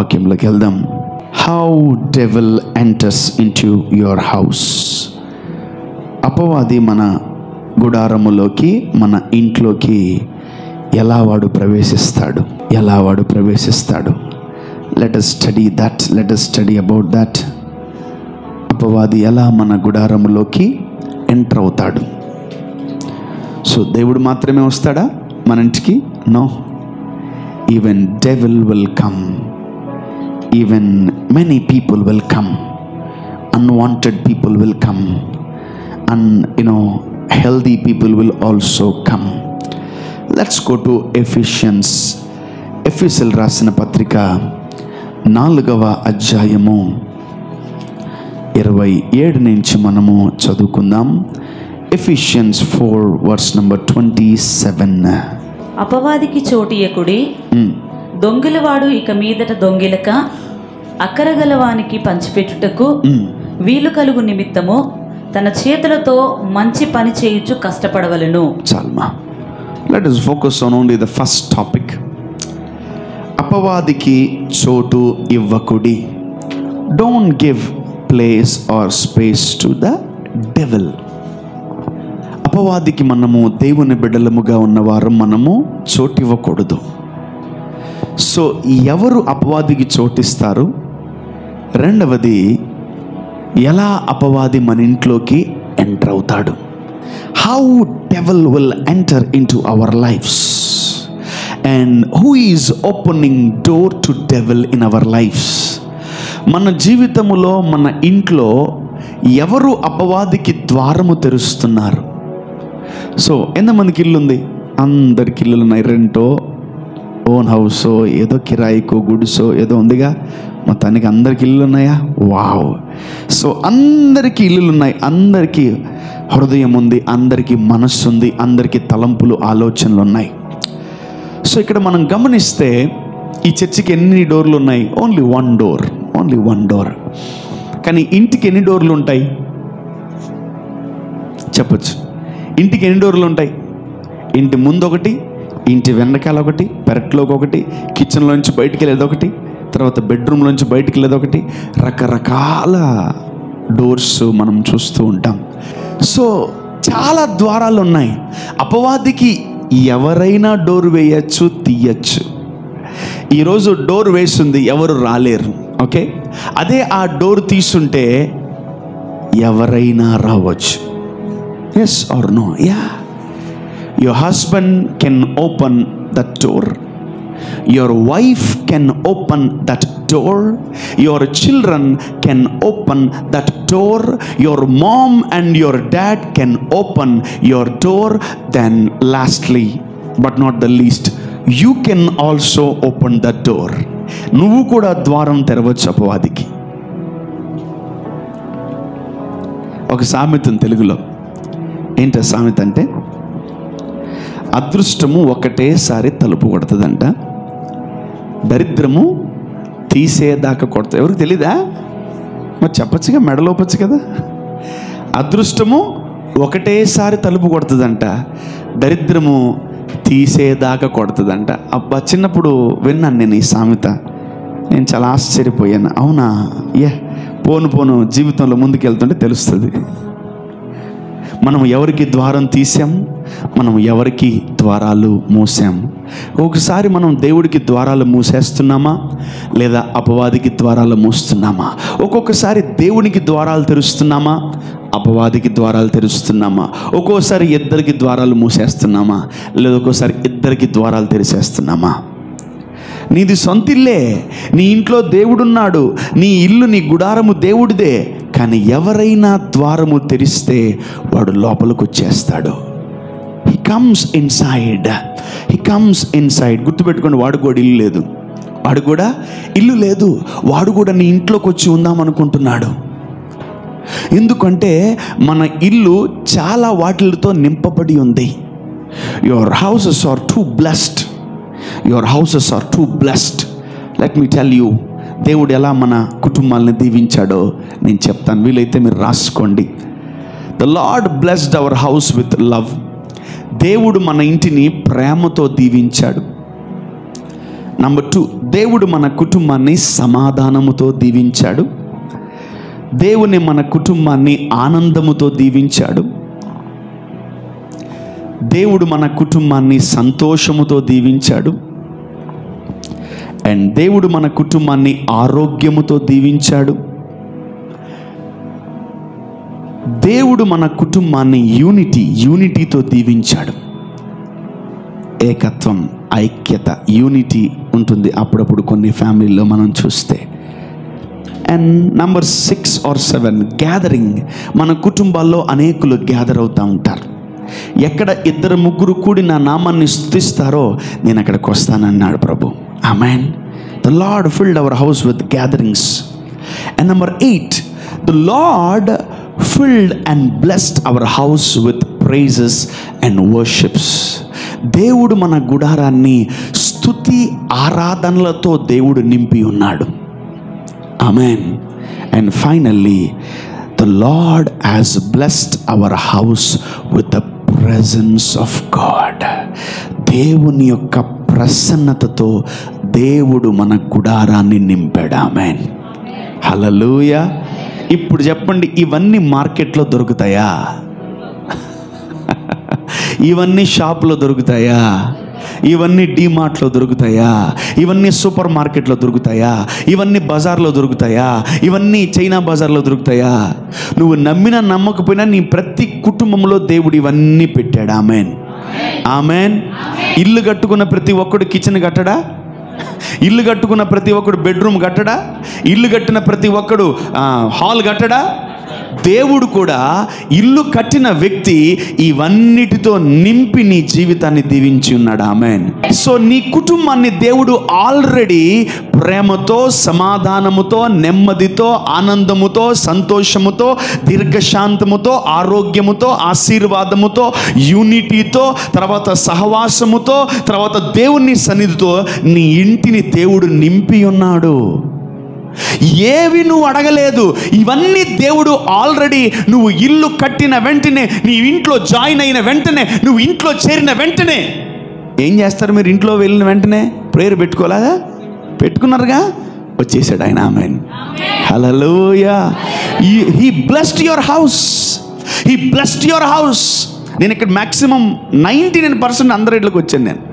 వాక్యంలోకి వెళ్దాం. How devil enters into your house. అపవాది మన గుడారములోకి, మన ఇంట్లోకి ఎలా వాడు ప్రవేశిస్తాడు. Let us study that, let us study about that. అపవాది ఎలా మన గుడారములోకి ఎంటర్ అవుతాడు. సో దేవుడు మాత్రమే వస్తాడా మన ఇంటికి? No, even devil will come, even many people will come, unwanted people will come, healthy people will also come. Let's go to Ephesians. ఎఫెసీయులకు రాసిన పత్రిక 4వ అధ్యాయము 27 నుంచి మనము చదువుకుందాం. Ephesians 4 verse number 27. అపవాదికి చోటియకుడి, దొంగిలవాడు ఇక మీదట దొంగిలక అక్కరగలవానికి పంచిపెట్టుటకు వీలు కలుగు నిమిత్తము తన చేతులతో మంచి పని చేయుచు కష్టపడవలెను. చాల్మా, let us focus on only the first topic. అపవాదికి చోటు ఇవ్వకుడి. Don't give place or space to the devil. అపవాదికి మనము దేవుని బిడ్డలముగా ఉన్నవారు మనము చోటు ఇవ్వకూడదు. సో ఎవరు అపవాదికి చోటిస్తారు? రెండవది, ఎలా అపవాది మన ఇంట్లోకి ఎంటర్ అవుతాడు? How devil will enter into our lives and who is opening door to devil in our lives. మన జీవితములో, మన ఇంట్లో ఎవరు అపవాదికి ద్వారము తెరుస్తున్నారు? సో ఎంతమందికి ఇల్లు ఉంది? అందరికి ఇల్లులు ఉన్నాయి. రెంటో, ఓన్ హౌసో, ఏదో కిరాయికో, గుడిసో ఏదో ఉందిగా. మొత్తానికి అందరికి ఇల్లులు ఉన్నాయా? వావ్! సో అందరికీ ఇల్లులు ఉన్నాయి, అందరికీ హృదయం ఉంది, అందరికీ మనస్సు ఉంది, అందరికీ తలంపులు, ఆలోచనలు ఉన్నాయి. సో ఇక్కడ మనం గమనిస్తే ఈ చర్చికి ఎన్ని డోర్లు ఉన్నాయి? Only one door. కానీ ఇంటికి ఎన్ని డోర్లు ఉంటాయి చెప్పచ్చు? ఇంటికి ఎన్ని డోర్లు ఉంటాయి? ఇంటి ముందు ఒకటి, ఇంటి వెనకాల ఒకటి, పెరట్లోకి ఒకటి, కిచెన్లోంచి బయటికి వెళ్ళేది ఒకటి, తర్వాత బెడ్రూమ్లోంచి బయటికి వెళ్ళేది ఒకటి. రకరకాల డోర్స్ మనం చూస్తూ ఉంటాం. సో చాలా ద్వారాలు ఉన్నాయి. అపవాదికి ఎవరైనా డోర్ వేయచ్చు, తీయచ్చు. ఈరోజు డోర్ వేసింది, ఎవరు రాలేరు. ఓకే, అదే ఆ డోర్ తీసుంటే ఎవరైనా రావచ్చు. Yes or no? Yeah, your husband can open that door, your wife can open that door, your children can open that door, your mom and your dad can open your door. Then lastly but not the least, you can also open that door. నువ్వు కూడా ద్వారం తెరవచ్చు అపవాదికి. ఒక సామెత తెలుగులో. ఏంట సామెత అంటే, అదృష్టము ఒకటేసారి తలుపు కొడుతుందంట, దరిద్రము తీసేదాకా కొడుతుంది. ఎవరికి తెలీదా? మరి చెప్పచ్చుగా, మెడలోపచ్చు కదా. అదృష్టము ఒకటేసారి తలుపు కొడుతుందంట, దరిద్రము తీసేదాకా కొడుతుందంట. అబ్బా, చిన్నప్పుడు విన్నాను నేను ఈ సామెత. నేను చాలా ఆశ్చర్యపోయాను. అవునా? పోను జీవితంలో ముందుకెళ్తుంటే తెలుస్తుంది. మనం ఎవరికి ద్వారం తీసాం, మనం ఎవరికి ద్వారాలు మూసాం. ఒకసారి మనం దేవుడికి ద్వారాలు మూసేస్తున్నామా, లేదా అపవాదికి ద్వారాలు మూస్తున్నామా? ఒక్కొక్కసారి దేవునికి ద్వారాలు తెరుస్తున్నామా, అపవాదికి ద్వారాలు తెరుస్తున్నామా? ఒక్కోసారి ఇద్దరికి ద్వారాలు మూసేస్తున్నామా, లేదా ఒక్కోసారి ఇద్దరికి ద్వారాలు తెరిచేస్తున్నామా? నీది సొంత ఇల్లే, నీ ఇంట్లో దేవుడున్నాడు, నీ ఇల్లు, నీ గుడారము దేవుడిదే. కానీ ఎవరైనా ద్వారము తెరిస్తే వాడు లోపలికి వచ్చేస్తాడు. He comes inside. గుర్తుపెట్టుకోండి, వాడు కూడా ఇల్లు లేదు, వాడు కూడా ఇల్లు లేదు, వాడు కూడా నీ ఇంట్లోకి వచ్చి ఉందాం అనుకుంటున్నాడు. ఎందుకంటే మన ఇల్లు చాలా వాటిలతో నింపబడి ఉంది. Your houses are too blessed. Let me tell you, దేవుడు ఎలా మన కుటుంబాలను దీవించాడో నేను చెప్తాను. వీలైతే మీరు రాసుకోండి. The lord blessed our house with love. దేవుడు మన ఇంటిని ప్రేమతో దీవించాడు. నంబర్ 2, దేవుడు మన కుటుంబాన్ని సమాధానముతో దీవించాడు. దేవుని మన కుటుంబాన్ని ఆనందముతో దీవించాడు. దేవుడు మన కుటుంబాన్ని సంతోషముతో దీవించాడు. అండ్ దేవుడు మన కుటుంబాన్ని ఆరోగ్యముతో దీవించాడు. దేవుడు మన కుటుంబాన్ని యూనిటీతో దీవించాడు. ఏకత్వం, ఐక్యత, యూనిటీ ఉంటుంది అప్పుడప్పుడు కొన్ని ఫ్యామిలీలో మనం చూస్తే. And number 6 or 7, gathering. మన కుటుంబాల్లో అనేకులు గ్యాదర్ అవుతూ ఉంటారు. ఎక్కడ 2-3 కూడి నా నామాన్ని స్తుతిస్తారో నేను అక్కడికి వస్తానన్నాడు ప్రభు. ఆమేన్. The Lord filled our house with gatherings. And number 8, the Lord filled and blessed our house with praises and worships. దేవుడు మన గుడారాన్ని స్తుతి ఆరాధనలతో దేవుడు నింపి ఉన్నాడు. ఆమేన్. And finally, the Lord has blessed our house with the presence of God. దేవుని యొక్క ప్రసన్నతతో దేవుడు మన గుడారాన్ని నింపాడు. ఆమేన్. హల్లెలూయా. ఇప్పుడు చెప్పండి, ఇవన్నీ మార్కెట్లో దొరుకుతాయా? ఇవన్నీ షాప్లో దొరుకుతాయా? ఇవన్నీ డీమార్ట్లో దొరుకుతాయా? ఇవన్నీ సూపర్ మార్కెట్లో దొరుకుతాయా? ఇవన్నీ బజార్లో దొరుకుతాయా? ఇవన్నీ చైనా బజార్లో దొరుకుతాయా? నువ్వు నమ్మినా నమ్మకపోయినా నీ ప్రతి కుటుంబంలో దేవుడు ఇవన్నీ పెట్టాడు. ఆమేన్. ఆమేన్. ఇల్లు కట్టుకున్న ప్రతి ఒక్కడు కిచెన్ కట్టడా? ఇల్లు కట్టుకున్న ప్రతి ఒక్కడు బెడ్రూమ్ కట్టడా? ఇల్లు కట్టిన ప్రతి ఒక్కడు హాల్ కట్టడా? దేవుడు కూడా ఇల్లు కట్టిన వ్యక్తి ఇవన్నిటితో నింపి నీ జీవితాన్ని దీవించి ఉన్నాడు. ఆమేన్. సో నీ కుటుంబాన్ని దేవుడు ఆల్రెడీ ప్రేమతో, సమాధానముతో, నెమ్మదితో, ఆనందముతో, సంతోషముతో, దీర్ఘశాంతముతో, ఆరోగ్యముతో, ఆశీర్వాదముతో, యూనిటీతో, తర్వాత సహవాసముతో, తర్వాత దేవుని సన్నిధితో నీ ఇంటిని దేవుడు నింపి ఉన్నాడు. ఏవి నువ్వు అడగలేదు, ఇవన్నీ దేవుడు ఆల్రెడీ నువ్వు ఇల్లు కట్టిన వెంటనే, నీ ఇంట్లో జాయిన్ అయిన వెంటనే, నువ్వు ఇంట్లో చేరిన వెంటనే ఏం చేస్తారు మీరు? ఇంట్లో వెళ్ళిన వెంటనే ప్రేయర్ పెట్టుకోలేదా? పెట్టుకున్నారుగా, వచ్చేసాడు ఆయన. Amen. Hallelujah. He blessed your house. He blessed your house. నేను ఇక్కడ మ్యాక్సిమం 99% అందరి ఇళ్ళకి వచ్చాను నేను.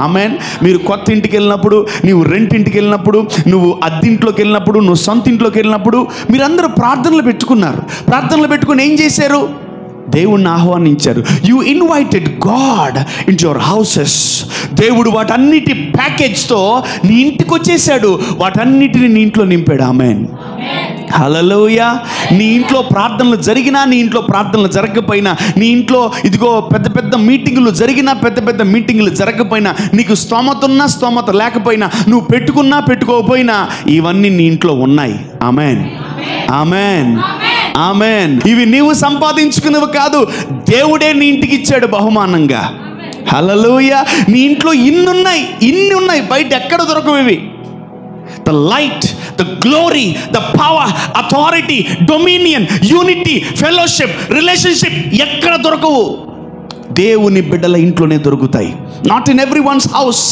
ఆమేన్. మీరు కొత్త ఇంటికి వెళ్ళినప్పుడు, నువ్వు రెంట్ ఇంటికి వెళ్ళినప్పుడు, నువ్వు అద్దింట్లోకి వెళ్ళినప్పుడు, నువ్వు సొంత ఇంట్లోకి వెళ్ళినప్పుడు మీరందరూ ప్రార్థనలు పెట్టుకున్నారు. ప్రార్థనలు పెట్టుకుని ఏం చేశారు? దేవుణ్ణి ఆహ్వానించారు. You invited God in your houses. దేవుడు వాటన్నిటి ప్యాకేజ్తో నీ ఇంటికి వచ్చేసాడు. వాటన్నిటిని నీ ఇంట్లో నింపాడు. ఆమేన్. హల్లెలూయా. నీ ఇంట్లో ప్రార్థనలు జరిగినా, నీ ఇంట్లో ప్రార్థనలు జరగకపోయినా, నీ ఇంట్లో ఇదిగో పెద్ద పెద్ద మీటింగులు జరిగినా, పెద్ద పెద్ద మీటింగులు జరగకపోయినా, నీకు స్తోమత ఉన్నా స్తోమత లేకపోయినా, నువ్వు పెట్టుకున్నా పెట్టుకోకపోయినా, ఇవన్నీ నీ ఇంట్లో ఉన్నాయి. ఆమేన్. ఆమేన్. ఆమేన్. ఇవి నీవు సంపాదించుకున్నవి కాదు, దేవుడే నీ ఇంటికి ఇచ్చాడు బహుమానంగా. హల్లెలూయా. నీ ఇంట్లో ఇన్ని ఉన్నాయి, బయట ఎక్కడ దొరకవు ఇవి. The light, the glory, the power, authority, dominion, unity, fellowship, relationship ఎక్కడ దొరకవు. దేవుని బిడ్డల ఇంట్లోనే దొరుకుతాయి. Not in every once house.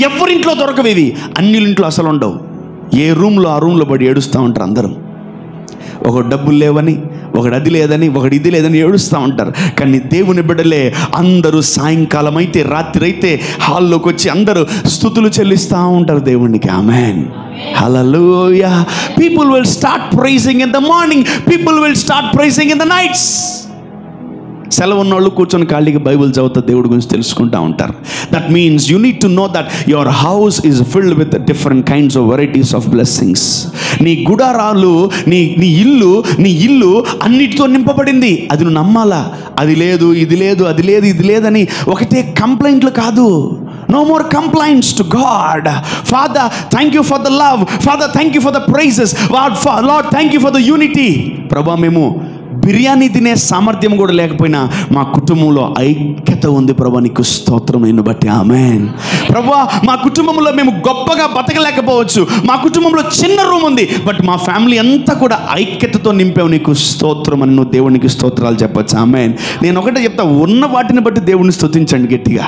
ఎవరింట్లో దొరకవు ఇవి. అన్నింట్లో అసలు ఉండవు. ఏ రూమ్లో ఆ రూమ్లో పడి ఏడుస్తూ ఉంటారు అందరం. ఒకడు డబ్బులు లేవని, ఒకడు అది లేదని, ఒకడు ఇది లేదని ఏడుస్తూ ఉంటారు. కానీ దేవుని బిడ్డలే అందరూ సాయంకాలం అయితే, రాత్రి అయితే హాల్లోకి వచ్చి అందరూ స్తుతులు చెల్లిస్తూ ఉంటారు దేవునికి. ఆమేన్. హల్లెలూయా. People will start praising in the morning. People will start praising in the nights. సెలవు ఉన్నోళ్ళు కూర్చొని ఖాళీగా బైబిల్ చదువుతా దేవుడి గురించి తెలుసుకుంటూ ఉంటారు. That means you need to know that your house is filled with different kinds of varieties of blessings. నీ గుడారాలు, నీ ఇల్లు అన్నిటితో నింపబడింది. అది నువ్వు నమ్మాలా. అది లేదు, ఇది లేదు, అది లేదు, ఇది లేదని ఒకటే కంప్లైంట్లు కాదు. No more complaints to God. Father, thank you for the love. Father, thank you for the praises. Lord, thank you for the unity. ప్రభా, మేము బిర్యానీ తినే సామర్థ్యం కూడా లేకపోయినా మా కుటుంబంలో ఐక్యత ఉంది ప్రభా, నీకు స్తోత్రమైన బట్టి. ఆమేన్. ప్రభా, మా కుటుంబంలో మేము గొప్పగా బతకలేకపోవచ్చు, మా కుటుంబంలో చిన్న రూమ్ ఉంది, బట్ మా ఫ్యామిలీ అంతా కూడా ఐక్యతతో నింపావు, నీకు స్తోత్రం అని నువ్వు దేవునికి స్తోత్రాలు చెప్పచ్చు. ఆమేన్. నేను ఒకటే చెప్తా, ఉన్న వాటిని బట్టి దేవుడిని స్తుతించండి గట్టిగా.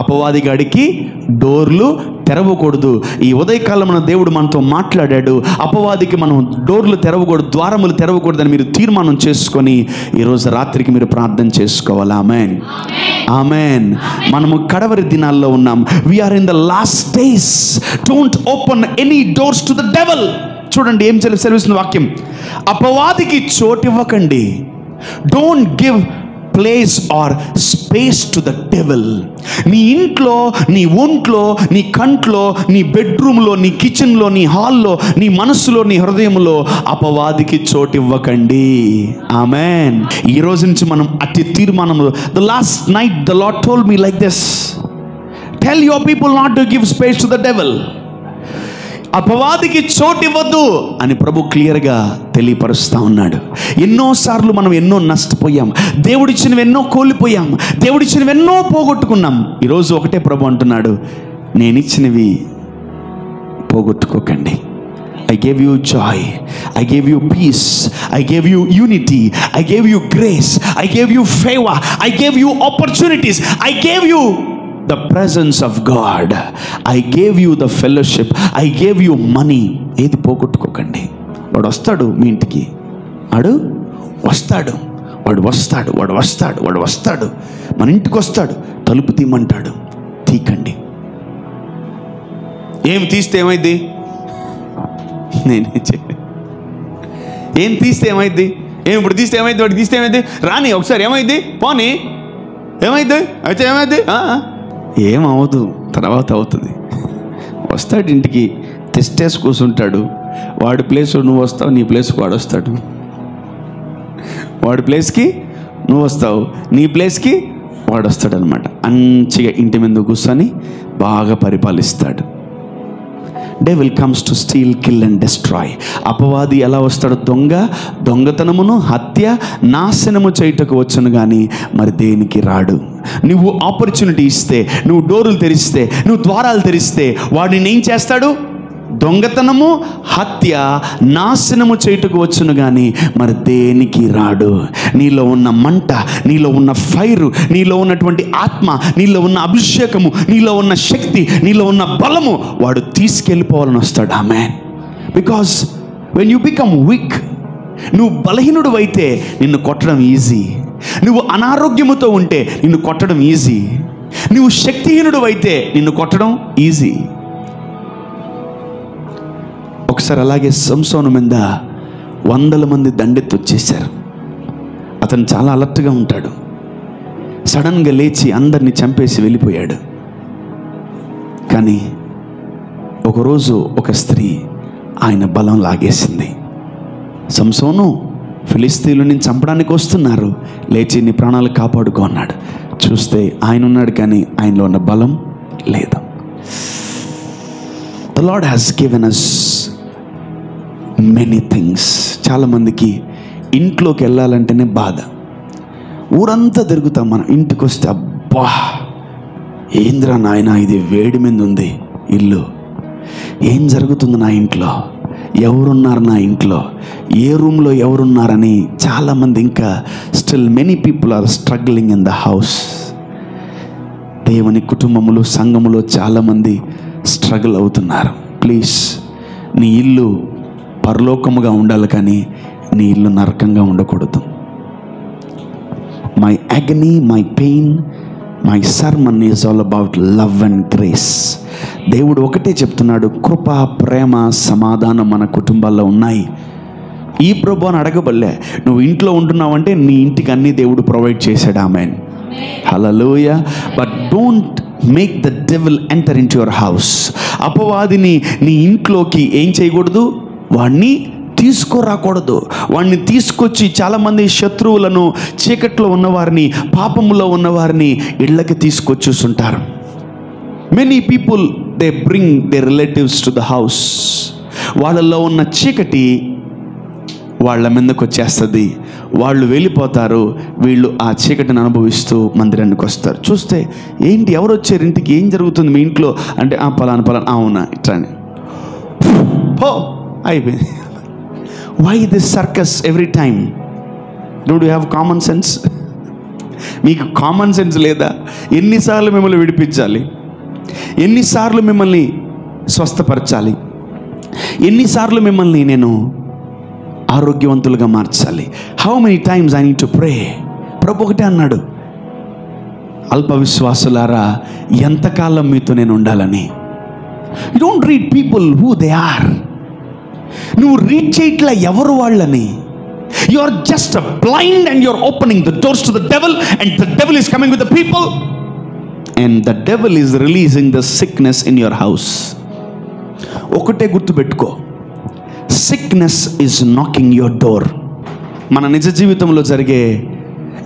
అపవాది గాడికి డోర్లు తెరవకూడదు. ఈ ఉదయకాలం మన దేవుడు మనతో మాట్లాడాడు. అపవాదికి మనం డోర్లు తెరవకూడదు, ద్వారములు తెరవకూడదని మీరు తీర్మానం చేసుకొని ఈరోజు రాత్రికి మీరు ప్రార్థన చేసుకోవాలి. ఆమేన్, ఆమేన్. మనము కడవరి దినాల్లో ఉన్నాం. We are in the last days. Don't open any doors to the devil. చూడండి ఏం సెలవిస్తుంది వాక్యం, అపవాదికి చోటు ఇవ్వకండి. Don't give place or space to the devil. నీ ఇంట్లో, నీ ఒంట్లో, నీ కంట్లో, నీ బెడ్రూమ్లో, నీ కిచెన్లో, నీ హాల్లో, నీ మనస్సులో, నీ హృదయంలో అపవాదికి చోటు ఇవ్వకండి. ఆమేన్. ఈ రోజు నుంచి మనం అతి తీర్మానంలో, the last night the lord told me like this, tell your people not to give space to the devil. అపవాదికి చోటు ఇవ్వద్దు అని ప్రభు క్లియర్గా తెలియపరుస్తూ ఉన్నాడు. ఎన్నోసార్లు మనం ఎన్నో నష్టపోయాం, దేవుడిచ్చినవి ఎన్నో కోల్పోయాం, దేవుడిచ్చినవి ఎన్నో పోగొట్టుకున్నాం. ఈరోజు ఒకటే ప్రభు అంటున్నాడు, నేనిచ్చినవి పోగొట్టుకోకండి. I gave you joy, I gave you peace, I gave you unity, I gave you grace, I gave you favor, I gave you opportunities, I gave you the presence of God, I gave you the fellowship, I gave you money. ఏది పోగొట్టుకోకండి. వాడు వస్తాడు మీ ఇంటికి, వాడు వస్తాడు, వాడు వస్తాడు, వాడు వస్తాడు, వాడు వస్తాడు, మన ఇంటికి వస్తాడు, తలుపు తీయమంటాడు, తీకండి. ఏం తీస్తే ఏమైంది? నేనే ఏం తీస్తే ఏమైంది? ఏం ఇప్పుడు తీస్తే ఏమైంది? వాడు తీస్తే ఏమైంది? రాని ఒకసారి ఏమైంది? పోనీ ఏమైంది? అయితే ఏమైంది? ఏమవదు, తర్వాత అవుతుంది. వస్తాడు ఇంటికి, తెస్టేసి కూర్చుంటాడు. వాడి ప్లేస్ నువ్వు వస్తావు, నీ ప్లేస్కి వాడు వస్తాడు. వాడి ప్లేస్కి నువ్వు వస్తావు, నీ ప్లేస్కి వాడు వస్తాడు అనమాట. మంచిగా ఇంటి మీద కూర్చొని బాగా పరిపాలిస్తాడు. Devil comes to steal, kill and destroy. అపవాది ఎలా వస్తాడు? దొంగతనమును, హత్య, నాశనము చేయుటకు వచ్చును కానీ మరి దేనికి రాడు. నువ్వు ఆపర్చునిటీ ఇస్తే, నువ్వు డోర్లు తెరిస్తే, నువ్వు ద్వారాలు తెరిస్తే వాడిని ఏం చేస్తాడు? దొంగతనము, హత్య, నాశనము చేయుటకు వచ్చును కానీ మరి దేనికి రాడు. నీలో ఉన్న మంట, నీలో ఉన్న ఫైరు, నీలో ఉన్నటువంటి ఆత్మ, నీలో ఉన్న అభిషేకము, నీలో ఉన్న శక్తి, నీలో ఉన్న బలము వాడు తీసుకెళ్ళిపోవాలని వస్తాడు. Amen. Because when you become weak, నువ్వు బలహీనుడు అయితే నిన్ను కొట్టడం ఈజీ. నువ్వు అనారోగ్యముతో ఉంటే నిన్ను కొట్టడం ఈజీ. నువ్వు శక్తిహీనుడు అయితే నిన్ను కొట్టడం ఈజీ. ఒకసారి అలాగే సంసోను మీద 100 మంది దండెత్తి వచ్చేసారు. అతను చాలా అలర్ట్గా ఉంటాడు. సడన్గా లేచి అందరినీ చంపేసి వెళ్ళిపోయాడు. కానీ ఒకరోజు ఒక స్త్రీ ఆయన బలం లాగేసింది. సంసోను, ఫిలిస్తీయులని చంపడానికి వస్తున్నారు, లేచి నీ ప్రాణాలు కాపాడుకో అన్నాడు. చూస్తే ఆయన ఉన్నాడు కానీ ఆయనలో ఉన్న బలం లేదు. The Lord has given us many things. చాలామందికి ఇంట్లోకి వెళ్ళాలంటేనే బాధ. ఊరంతా తిరుగుతాం మనం, ఇంటికి వస్తే అబ్బా ఏంద్రా నాయన ఇది వేడి మీద ఉంది ఇల్లు, ఏం జరుగుతుంది నా ఇంట్లో, ఎవరున్నారు నా ఇంట్లో, ఏ రూమ్లో ఎవరున్నారని చాలామంది ఇంకా still many people are struggling in the house. దేవుని కుటుంబములు, సంఘములో చాలామంది స్ట్రగుల్ అవుతున్నారు. ప్లీజ్, నీ ఇల్లు పరలోకముగా ఉండాలి కానీ నీ ఇల్లు నరకంగా ఉండకూడదు. My agony, my pain, my sermon is all about love and grace. దేవుడు ఒకటే చెప్తున్నాడు, కృప, ప్రేమ, సమాధానం మన కుటుంబాల్లో ఉన్నాయి. ఈ ప్రభు అని అడగబల్లే. నువ్వు ఇంట్లో ఉంటున్నావంటే నీ ఇంటికి అన్నీ దేవుడు ప్రొవైడ్ చేశాడు. Amen, hallelujah. But don't make the devil enter in to your house. అపవాదిని నీ ఇంట్లోకి ఏం చేయకూడదు? వాడిని తీసుకురాకూడదు. వాడిని తీసుకొచ్చి చాలామంది శత్రువులను, చీకట్లో ఉన్నవారిని, పాపములో ఉన్నవారిని ఇళ్ళకి తీసుకొచ్చేస్తుంటారు. Many people they bring their relatives to the house. వాళ్ళల్లో ఉన్న చీకటి వాళ్ళ మీదకి వచ్చేస్తుంది. వాళ్ళు వెళ్ళిపోతారు, వీళ్ళు ఆ చీకటిని అనుభవిస్తూ మందిరానికి వస్తారు. చూస్తే ఏంటి, ఎవరు వచ్చారు ఇంటికి, ఏం జరుగుతుంది మీ ఇంట్లో అంటే పలానా అవునా ఇట్లానే అయిపోయింది. Why this circus every time? Don't you have common sense? మీకు కామన్ సెన్స్ లేదా? ఎన్నిసార్లు మిమ్మల్ని విడిపించాలి, ఎన్నిసార్లు మిమ్మల్ని స్వస్థపరచాలి, ఎన్నిసార్లు మిమ్మల్ని నేను ఆరోగ్యవంతులుగా మార్చాలి? How many times I need to pray? ప్రభు ఒకటే అన్నాడు, అల్ప విశ్వాసులారా ఎంతకాలం మీతో నేను ఉండాలని. You don't read people who they are. నువ్వు రీడ్ చేయట్లా ఎవరు వాళ్ళని. You are just blind and you are opening the doors to the devil and the devil is coming with the people and the devil is releasing the sickness in your house. ఒకటే గుర్తుపెట్టుకో, sickness is knocking your door. మన నిజ జీవితంలో జరిగే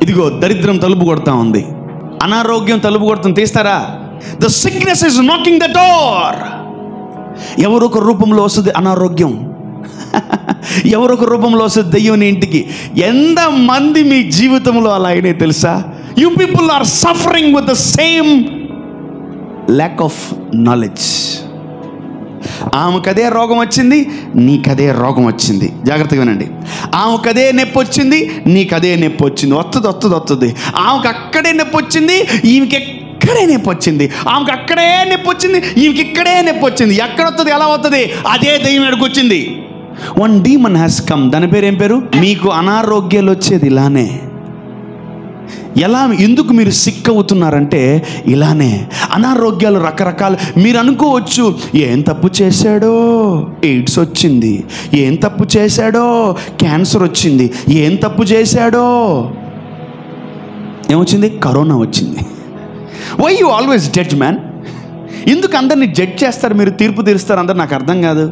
ఇదిగో దరిద్రం తలుపు కొడతా ఉంది, అనారోగ్యం తలుపు కొడుతుంది, తీస్తారా? The sickness is knocking the door. ఎవరొక రూపంలో వస్తుంది అనారోగ్యం, ఎవరొక రూపంలో వస్తుంది దెయ్యం ఇంటికి. ఎంతమంది మీ జీవితంలో అలా అయినాయి తెలుసా? You people are suffering with the same lack of knowledge. ఆమెకదే రోగం వచ్చింది, నీకదే రోగం వచ్చింది. జాగ్రత్తగా వినండి. ఆమెకదే నొప్పి వచ్చింది, నీకదే నొప్పి వచ్చింది. వస్తుంది. ఆమెకు అక్కడే నొప్పి వచ్చింది, ఈమెకి ఇక్కడే నొప్పి వచ్చింది. ఆమెకు అక్కడే నొప్పి వచ్చింది, ఈమెకి ఇక్కడే నొప్పి వచ్చింది. ఎక్కడ వస్తుంది, ఎలా వస్తుంది? అదే దెయ్యం ఎక్కడికి వచ్చింది. One demon has come. దాని పేరు ఏం పేరు? మీకు అనారోగ్యాలు వచ్చేది ఇలానే. ఎలా, ఎందుకు మీరు సిక్ అవుతున్నారంటే ఇలానే. అనారోగ్యాలు రకరకాలు. మీరు అనుకోవచ్చు, ఏం తప్పు చేశాడో ఎయిడ్స్ వచ్చింది, ఏం తప్పు చేశాడో క్యాన్సర్ వచ్చింది, ఏం తప్పు చేశాడో ఏమొచ్చింది? కరోనా వచ్చింది. Why you always judge man? ఎందుకు అందరినీ జడ్జ్ చేస్తారు మీరు, తీర్పు తీరుస్తారు అందరు? నాకు అర్థం కాదు.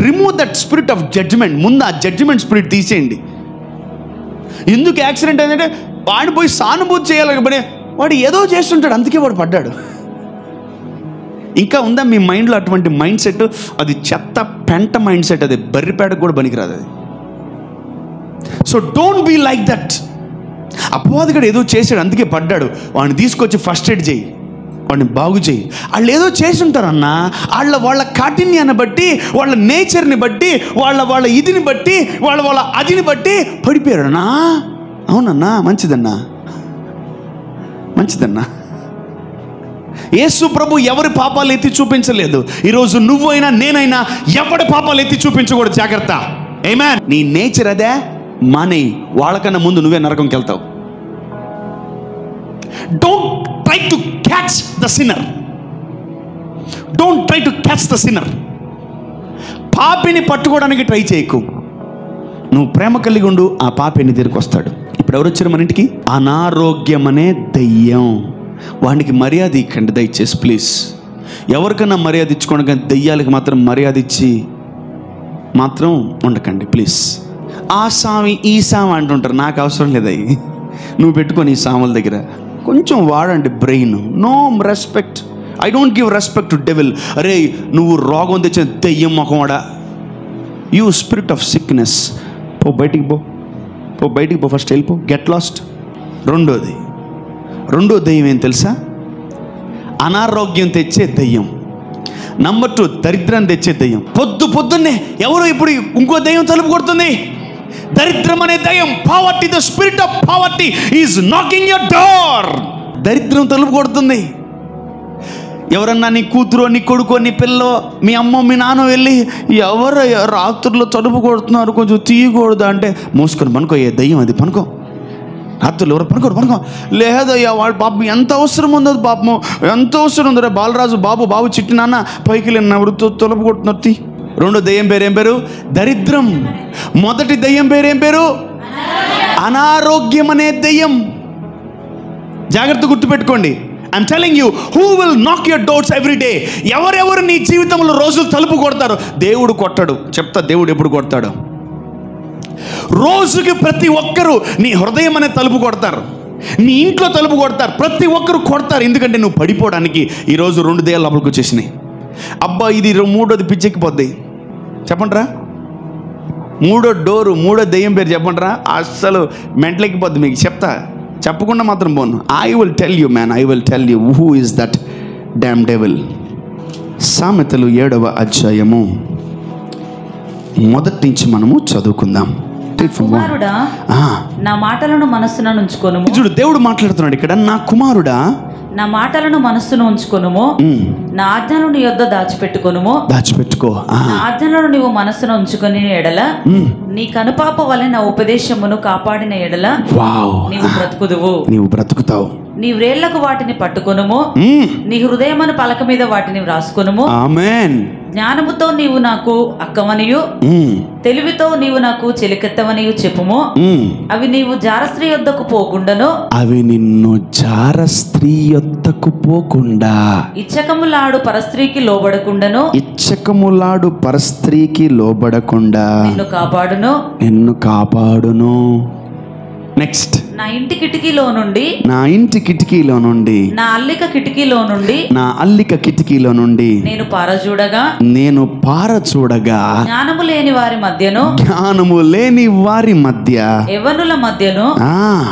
Remove that spirit of judgement. ముందు ఆ జడ్జ్మెంట్ స్పిరిట్ తీసేయండి. ఎందుకు యాక్సిడెంట్ అయిందంటే వాడు పోయి సానుభూతి చేయాలి, వాడు ఏదో చేస్తుంటాడు అందుకే వాడు పడ్డాడు. ఇంకా ఉందా మీ మైండ్లో అటువంటి మైండ్ సెట్? అది చెత్త పెంట మైండ్ సెట్. అది బర్రిపేటకు కూడా పనికిరాదు అది. So don't be like that. అపవాదిగాడు ఏదో చేశాడు అందుకే పడ్డాడు, వాడిని తీసుకొచ్చి ఫస్ట్ ఎయిడ్ చేయి, వాడిని బాగు చేయి. వాళ్ళు ఏదో చేసి ఉంటారన్నా, వాళ్ళ కాఠిన్యాన్ని బట్టి, వాళ్ళ నేచర్ని బట్టి, వాళ్ళ ఇదిని బట్టి, వాళ్ళ అదిని బట్టి పడిపోయారన్నా. అవునన్నా, మంచిదన్నా. యేసు ప్రభు ఎవరి పాపాలు ఎత్తి చూపించలేదు. ఈరోజు నువ్వైనా నేనైనా ఎవరి పాపాలు ఎత్తి చూపించకూడదు. జాగ్రత్త. ఆమేన్. నీ నేచర్ అదే, మానే. వాళ్ళకన్నా ముందు నువ్వే నరకంకి వెళ్తావు. Don't try to catch the sinner. Don't try to catch the sinner. పాపిని పట్టుకోవడానికి ట్రై చేయకు. నువ్వు ప్రేమ కలిగి ఉండు, ఆ పాపి నీ దగ్గరికి వస్తాడు. ఇప్పుడు ఎవరు వచ్చారు మన ఇంటికి? అనారోగ్యం అనే దెయ్యం. వాడికి మర్యాద ఇవ్వండి దయచేసి ప్లీజ్. ఎవరికైనా మర్యాద ఇచ్చుకోండి, కానీ దెయ్యాలకి మాత్రం మర్యాద ఇచ్చి మాత్రం ఉండకండి ప్లీజ్. ఆ సామి ఈ సామి అంటుంటారు, నాకు అవసరం లేదు. నువ్వు పెట్టుకొని ఈ సాముల దగ్గర కొంచెం వాడండి brain. No respect. I don't give respect to devil. అరే నువ్వు రోగం తెచ్చిన దెయ్యం మొఖంవాడా, యూ స్పిరిట్ ఆఫ్ సిక్నెస్, పో బయటికి పో, ఫస్ట్ వెళ్ళిపో, గెట్ లాస్ట్. రెండో దెయ్యం ఏం తెలుసా? అనారోగ్యం తెచ్చే దెయ్యం. నంబర్ 2, దరిద్రం తెచ్చే దెయ్యం. పొద్దున్నే ఎవరు ఇప్పుడు ఇంకో దెయ్యం తలుపు కొడుతుంది. దరిద్రం అనే దెయ్యం, poverty, the spirit of poverty is knocking your door. దరిద్రం తలుపు కొడుతుంది. ఎవరన్నా నీ కూతురు, నీ కొడుకో, నీ పిల్లో, మీ అమ్మ, మీ నాన్న వెళ్ళి ఎవరు రాత్రుల్లో తలుపు కొడుతున్నారు కొంచెం తీయకూడదు అంటే, మూసుకొని పనుకో, ఏ దయ్యం అది, పనుకో. రాత్రులు ఎవరు పనుకో. లేదయ్యా వాడు పాపం ఎంత అవసరం ఉందో, పాపం ఎంత అవసరం ఉందో. బాలరాజు బాబు చిట్టి నాన్న పైకి వెళ్ళినప్పుడు తలుపు కొడుతున్నారు. రెండో దయ్యం పేరు ఏం పేరు? దరిద్రం. మొదటి దయ్యం పేరు ఏం పేరు? అనారోగ్యం అనే దయ్యం. జాగ్రత్త గుర్తుపెట్టుకోండి. I'm telling you, who will నాక్ యువర్ డోర్స్ ఎవ్రీ డే? ఎవరెవరు నీ జీవితంలో రోజులు తలుపు కొడతారు? దేవుడు కొట్టడు. చెప్తా, దేవుడు ఎప్పుడు కొడతాడు? రోజుకి ప్రతి ఒక్కరు నీ హృదయం అనే తలుపు కొడతారు, నీ ఇంట్లో తలుపు కొడతారు, ప్రతి ఒక్కరు కొడతారు. ఎందుకంటే నువ్వు పడిపోవడానికి. ఈరోజు 2 దయ్యాలు లోపలికి వచ్చేసినాయి. అబ్బా ఇది 3వది పిచ్చెక్కిపోద్ది. చెప్పండిరా, 3వ డోరు, 3వ దయ్యం పేరు చెప్పండిరా. అస్సలు మెంటలెక్కిపోద్ది. మీకు చెప్తా, చెప్పకుండా మాత్రం పోను. I will tell you man, I will tell you who is that damn devil. సామెతలు 7వ అధ్యాయము మొదటి నుంచి మనము చదువుకుందాం. read from 1. కుమారుడా నా మాటలను మనస్సున ఉంచుకొనుము. చూడు, దేవుడు మాట్లాడుతున్నాడు ఇక్కడ. నా కుమారుడా నా మాటలను మనస్సును ఉంచుకొనుము, నా ఆజ్ఞలను నీ యొద్ద దాచిపెట్టుకొనుము. నా ఆజ్ఞలను నీవు మనస్సును ఉంచుకొని ఎడల, నీ కనుపాప వలె నా ఉపదేశమును కాపాడిన ఎడల నీవు బ్రతుకుదువు. నీవు బ్రతుకుతావు. నీ వ్రేళ్లకు వాటిని పట్టుకొనుము, నీ హృదయమును పలక మీద వాటిని వ్రాసుకొనుము. ఆమేన్. జ్ఞానముతో నీవు నాకు అక్కవనియు, తెలివితో నీవు నాకు చెలికెత్తవనియు చెప్పుము. అవి నీవు జారస్త్రీ యొద్దకు పోకుండాను, అవి నిన్ను జారస్త్రీ యొద్దకు పోకుండా, ఇచ్చకములాడు పరస్త్రీకి లోబడకుండాను, ఇచ్చకములాడు పరస్త్రీకి లోబడకుండా నిన్ను కాపాడును. నెక్స్ట్, నా ఇంటి కిటికీలో నుండి, నా ఇంటి కిటికీలో నుండి, నా అల్లిక కిటికీలో నుండి, నా అల్లిక కిటికీలో నుండి నేను పారచూడగా, నేను పారచూడగా, జ్ఞానము లేని వారి మధ్యను, జ్ఞానము లేని వారి మధ్య, యవ్వనుల మధ్యను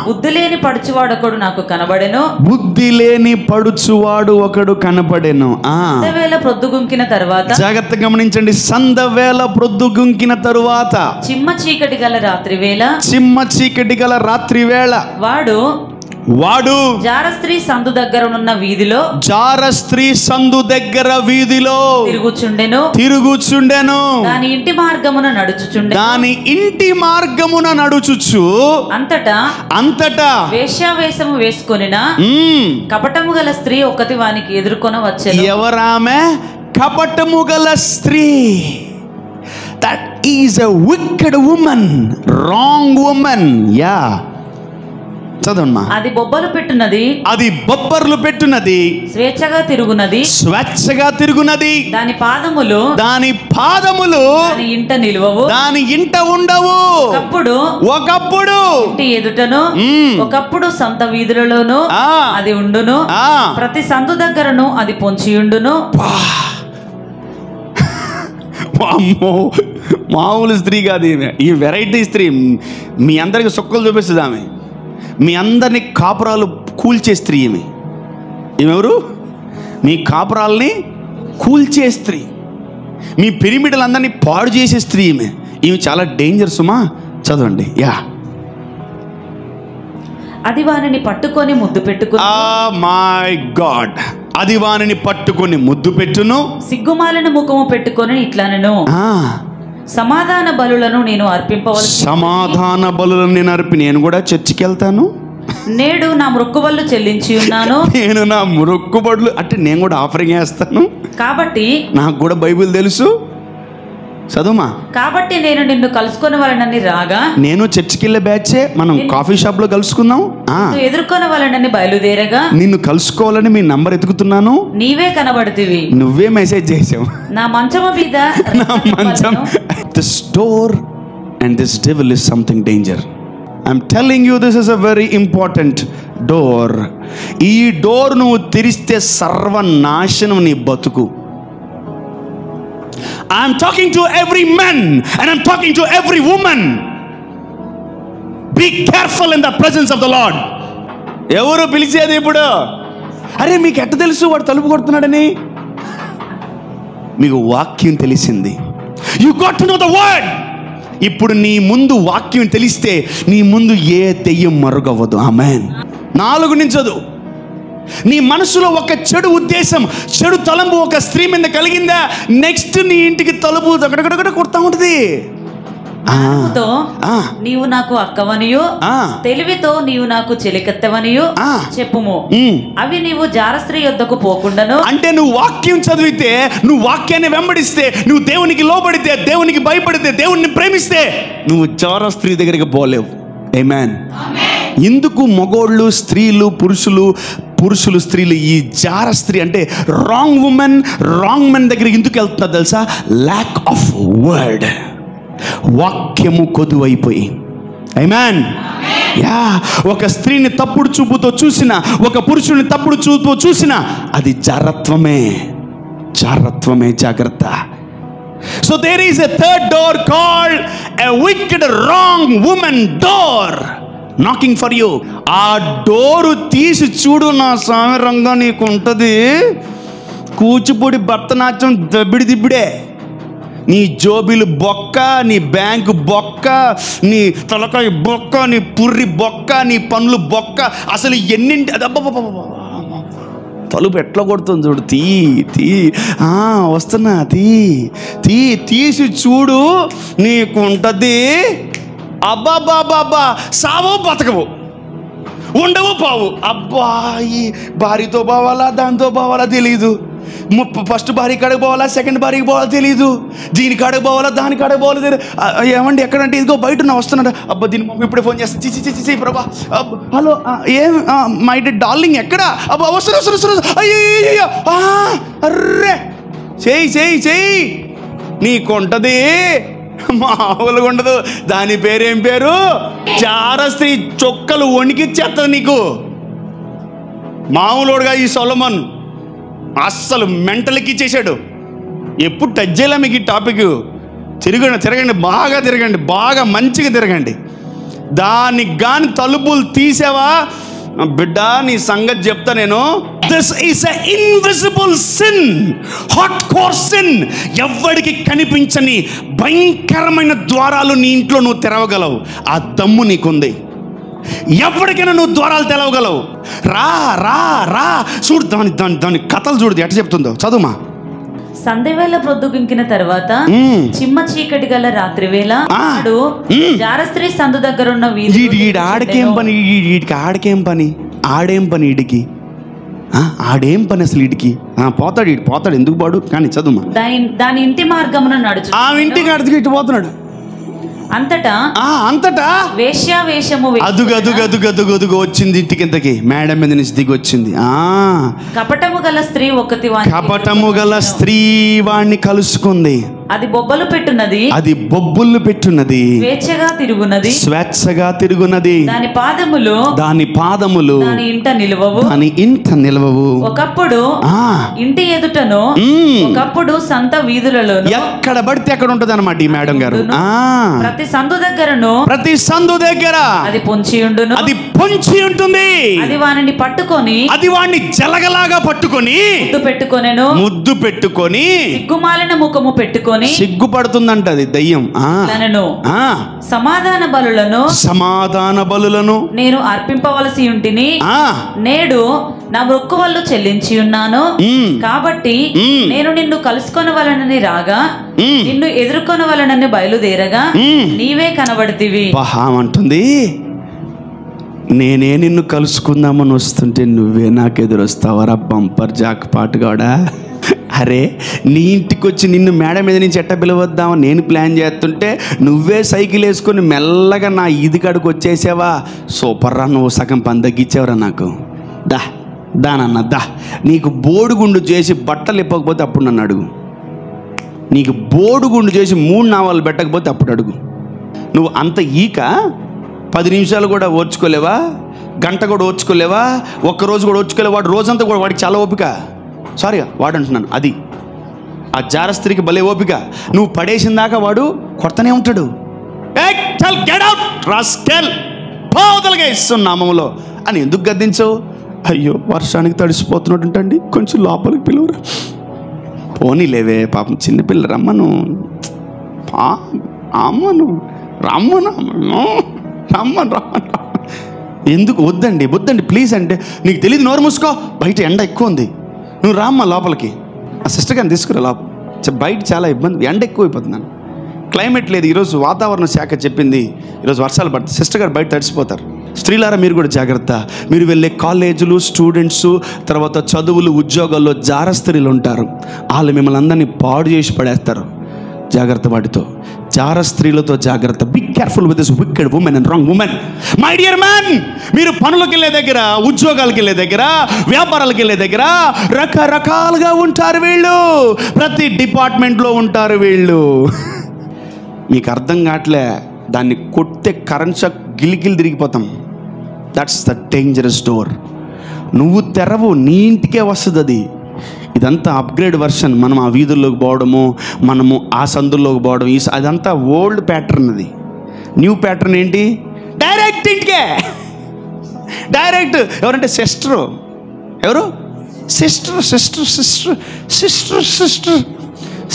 బుద్ధి లేని పడుచువాడు ఒకడు నాకు కనబడెను. బుద్ధి లేని పడుచువాడు ఒకడు కనబడెను. సంధ్యవేళ ప్రొద్దుగుంకిన తరువాత, జాగ్రత్తగా గమనించండి, సంధ్యవేళ ప్రొద్దుగుంకిన తరువాత, చిమ్మ చీకటి గల రాత్రి వేళ, చిమ్మ చీకటి గల రాత్రి వేళ, వాడు జారస్త్రీ సందు దగ్గరనున్న వీధిలో, జారస్త్రీ సందు దగ్గర వీధిలో తిరుగుచుండెను. దాని ఇంటి మార్గమున నడుచుచు అంతటా వేశ్యావేషము వేసుకొనిన కపటము గల స్త్రీ ఒకటి వానికి ఎదుర్కొన వచ్చెను. ఎవరామె? కపటము గల స్త్రీ. That is a wicked woman, wrong woman. Yeah. చదవమ్మా. అది బొబ్బలు పెట్టున్నది, అది బొబ్బర్లు పెట్టున్నది, స్వేచ్ఛగా తిరుగునది. దాని పాదములు దాని ఇంట నిలువవు, దాని ఇంట ఉండవు. ఒకప్పుడు ఇంటి ఎదుటను, ఒకప్పుడు సంత వీధులలోను అది ఉండును. ప్రతి సందు దగ్గరను అది పొంచియుండును. మామూలు స్త్రీ కాదు ఈ వెరైటీ స్త్రీ. మీ అందరికి సుక్కలు చూపిస్తుంది ఆమె. మీ అందరినీ కాపురాలు కూల్చే స్త్రీ ఈమెవరు? మీ కాపురాలని కూల్చే స్త్రీ, మీ పిరిమిడలందరినీ పాడు చేసే స్త్రీ ఈమె చాలా డేంజర్ సుమా. చదవండి. అది వానిని పట్టుకొని ముద్దు పెట్టుకుని, మై గాడ్, అది వానిని పట్టుకొని ముద్దు పెట్టును, సిగ్గుమాలిన ముఖము పెట్టుకొని ఇట్లనను, సమాధాన బలులను నేను అర్పింపవలసి, సమాధాన బలులను నేను నేను కూడా చర్చికి వెళ్తాను. నేడు నా మొక్కుబడులు చెల్లించి ఉన్నాను. నేను నా మొక్కుబడులు అంటే నేను కూడా ఆఫరింగ్ వేస్తాను. కాబట్టి నాకు కూడా బైబిల్ తెలుసు. చదువుమా. కాబట్టి నేను నిన్ను కలుసుకొని వాళ్ళని రాగా, నేను చర్చికి వెళ్ళే బ్యాచే, మనం కాఫీ షాప్ లో కలుసుకుందాం. ఎదుర్కొని వాళ్ళని బయలుదేరగా, నిన్ను కలుసుకోవాలని మీ నంబర్ ఎతుకుతున్నాను. నీవే కనబడుతీవి, నువ్వే మెసేజ్ చేసావు. నా మంచము మీద నా మంచం. This door and this devil is something danger. I'm telling you, this is a very important door. ఈ డోర్ నువ్వు తెరిస్తే సర్వనాశనం నీ బతుకు. I'm talking to every man and I'm talking to every woman. Be careful in the presence of the Lord. ఎవరు పిలిచేది ఇప్పుడు? అరే మీకు ఎట్ట తెలుసు వాడు తలుపు కొడుతున్నాడని? మీకు వాక్యం తెలిసింది. You got to know the word. ఇప్పుడు నీ ముందు వాక్యం తెలిస్తే నీ ముందు ఏ దెయ్యం మరుగవ్వదు. ఆమేన్. 4 నుంచి చదువు. నీ మనసులో ఒక చెడు ఉద్దేశం, చెడు తలంపు ఒక స్త్రీ మీద కలిగిందా, నెక్స్ట్ నీ ఇంటికి తలుపు దగ్గర కొడతా ఉంటుంది. నీవు నాకు అక్కవనియు, తెలివితో నీవు నాకు చెలికెత్తవనియు చెప్పుము. అవి నీవు జారస్త్రీ యొద్దకు పోకుండాను. అంటే నువ్వు వాక్యం చదివితే, నువ్వు వాక్యాన్ని వెంబడిస్తే, నువ్వు దేవునికి లోబడితే, దేవునికి భయపడితే, దేవుణ్ణి ప్రేమిస్తే నువ్వు జారస్త్రీ దగ్గరికి పోలేవు. ఆమేన్. ఎందుకు మగోళ్ళు, స్త్రీలు, పురుషులు స్త్రీలు ఈ జార స్త్రీ అంటే రాంగ్ ఉమెన్, రాంగ్ మెన్ దగ్గరికి ఎందుకు వెళ్తున్నారు తెలుసా? Lack of word. వాక్యము కొదువైపోయి. ఆమేన్. ఒక స్త్రీని తప్పుడు చూపుతో చూసినా, ఒక పురుషుని తప్పుడు చూపుతో చూసినా అది జారత్వమే. జాగ్రత్త. So there is a third door called a wicked, wrong woman door knocking for you. ఆ డోరు తీసి చూడు నా సామరంగా నీకు ఉంటుంది. కూచిపూడి భరతనాట్యం దబ్బిడిదిబ్బిడే. నీ జోబీలు బొక్క, నీ బ్యాంకు బొక్క, నీ తలకాయ బొక్క, నీ పుర్రి బొక్క, నీ పనులు బొక్క. అసలు ఎన్నింటి తలుపు ఎట్లా కొడుతుంది చూడు. వస్తున్నా తీసి చూడు, నీకుంటది. అబ్బాబాబాబా, సావో బతకవు, ఉండవు పావు. అబ్బాయి భార్యతో పోవాలా దాంతో పోవాలా తెలీదు. ఫస్ట్ భార్య కాడకు పోవాలా సెకండ్ భార్యకి పోవాలా తెలీదు. దీని కాడకు పోవాలా దాని కాడకు పోవాలా తెలియదు. ఏమండి ఎక్కడంటే ఇదిగో బయట నా వస్తున్నాడు. అబ్బా దీని మమ్మీ ఇప్పుడే ఫోన్ చేస్తా. చిచి ప్రభా, హలో ఏం మై డార్లింగ్ ఎక్కడా? అబ్బా వస్తున్నా. అయ్యో అర్రే, చెయ్యి నీకుంటది, మామూలుగా ఉండదు. దాని పేరేం పేరు? జారస్త్రీ. చొక్కలు వణికిచ్చేస్తుంది నీకు. మామూలుగా ఈ సొలొమన్ అస్సలు మెంటల్కి ఇచ్చేసాడు. ఎప్పుడు టచ్ చేయలే మీకు ఈ టాపిక్. తిరగండి, బాగా తిరగండి, బాగా మంచిగా తిరగండి. దానికి కానీ తలుపులు తీసావా బిడ్డ, నీ సంగతి చెప్తా నేను. This is a invisible sin, hardcore sin. ఎవ్వడికి కనిపించని భయంకరమైన ద్వారాలు నీ ఇంట్లో నువ్వు తెరవగలవు. ఆ దమ్ము నీకుంది. ఎవరికైనా నువ్వు ద్వారాలు తెలవగలవు. రా చూడు, దాని కథలు చూడు ఎట్లా చెప్తుందో. చదువుమా. సంధ్యవేళ ప్రొద్దుగింకిన తర్వాత చిమ్మ చీకటి గల రాత్రి వేళ జారస్త్రీ సందు దగ్గర ఉన్న వీడికి ఆడకేం పని ఆడేం పని అసలు వీడికి? పోతాడు ఎందుకు పాడు కానీ. చదువుమా. దాని ఇంటి మార్గమున నడుచు. ఆ ఇంటికి అడుగు ఇటు పోతున్నాడు. అంతటా వేశ్యావేషము. అదుగు వచ్చింది ఇంటికి. ఇంతకి మేడం మీద నుంచి దిగి వచ్చింది. కపటము గల స్త్రీ వాణ్ణి కలుసుకుంది. అది బొబ్బలు పెట్టున్నది. స్వేచ్ఛగా తిరుగునది. దాని పాదములు దాని ఇంట నిలవవు. ఒకప్పుడు ఇంటి ఎదుటను, ఒకప్పుడు సంత వీధులలో, ఎక్కడ పడితే అక్కడ ఉంటది అన్నమాట ఈ మేడం గారు. ప్రతి సందు దగ్గర అది పొంచి ఉంటుంది. అది వాణ్ణి జలగలాగా పట్టుకొని ముద్దు పెట్టుకొని సిగ్గుమాలిన ముఖము పెట్టుకొని సిగ్గుపడుతుందంట అది దయ్యం. సమాధాన బలులను నేను అర్పింపవలసి ఉంటిని. నేడు నా మొక్కువళ్ళు చెల్లించి ఉన్నాను. కాబట్టి నేను నిన్ను కలుసుకొనవలనని రాగా, నిన్ను ఎదుర్కొనవలనని బయలుదేరగా నీవే కనబడితివి. అంటుంది, నేనే నిన్ను కలుసుకుందామని వస్తుంటే నువ్వే నాకు ఎదురొస్తావరా బంపర్ జాక్ పాటుగాడా. అరే, నీ ఇంటికి వచ్చి నిన్ను మేడ మీద నుంచి ఎట్ట పిలవద్దామని నేను ప్లాన్ చేస్తుంటే నువ్వే సైకిల్ వేసుకొని మెల్లగా నా ఈది కాడికి వచ్చేసావా. సూపర్ రా, నువ్వు సగం పని తగ్గించావురా నాకు. దానన్నా నీకు బోడుగుండు చేసి బట్టలు ఇప్పకపోతే అప్పుడు నన్ను అడుగు. నీకు బోడుగుండు చేసి 3 నావాలు పెట్టకపోతే అప్పుడు అడుగు. నువ్వు అంత 10 నిమిషాలు కూడా ఓర్చుకోలేవా? గంట కూడా ఓర్చుకోలేవా? ఒక్కరోజు కూడా ఓర్చుకోలేవా? వాడు రోజంతా కూడా వాడికి చాలా ఓపిక. సారీ వాడు అంటున్నాను, అది ఆ జారస్త్రీకి భలే ఓపిక. నువ్వు పడేసిన దాకా వాడు కొడతనే ఉంటాడు. నామములో అని ఎందుకు గద్దించవు? అయ్యో వర్షానికి తడిసిపోతున్నాడు అంటండి, కొంచెం లోపలికి పిలువరా. పోనీ లేవే పాపం చిన్నపిల్ల, రమ్మను ఎందుకు? వద్దండి ప్లీజ్ అంటే, నీకు తెలియదు, నోరు మూసుకో, బయట ఎండ ఎక్కువ ఉంది, నువ్వు రామ్మా లోపలికి. ఆ సిస్టర్ గారిని తీసుకురా లోపల. బయట చాలా ఇబ్బంది, ఎండ ఎక్కువైపోతున్నాను, క్లైమేట్ లేదు. ఈరోజు వాతావరణ శాఖ చెప్పింది ఈరోజు వర్షాలు పడుతుంది. సిస్టర్ గారు బయట తడిసిపోతారు. స్త్రీలారా మీరు కూడా జాగ్రత్త. మీరు వెళ్ళే కాలేజీలు, స్టూడెంట్స్, తర్వాత చదువులు, ఉద్యోగాల్లో జారస్త్రీలు ఉంటారు. వాళ్ళు మిమ్మల్ని అందరినీ పాడు చేసి పడేస్తారు. జాగ్రత్త వాటితో, జారస్త్రీలతో జాగ్రత్త. Be careful with this wicked women and wrong women. My dear man, మీరు పనులకు వెళ్ళే దగ్గర, ఉద్యోగాలకు వెళ్ళే దగ్గర, వ్యాపారాలకు వెళ్ళే దగ్గర రకరకాలుగా ఉంటారు వీళ్ళు. ప్రతి డిపార్ట్మెంట్లో ఉంటారు వీళ్ళు. మీకు అర్థం కావట్లే, దాన్ని కొట్టే కరెంట్ షాక్ గిలిగిలి తిరిగిపోతాం. That's the dangerous door. నువ్వు తెరవు, నీ ఇంటికే వస్తుంది అది. ఇదంతా అప్గ్రేడ్ వర్షన్. మనం ఆ వీధుల్లోకి పోవడము, మనము ఆ సందుల్లోకి పోవడం, అదంతా ఓల్డ్ ప్యాటర్న్. అది న్యూ ప్యాటర్న్ ఏంటి? డైరెక్ట్ ఇంటికే, డైరెక్ట్. ఎవరంటే సిస్టరు. ఎవరు? సిస్టర్.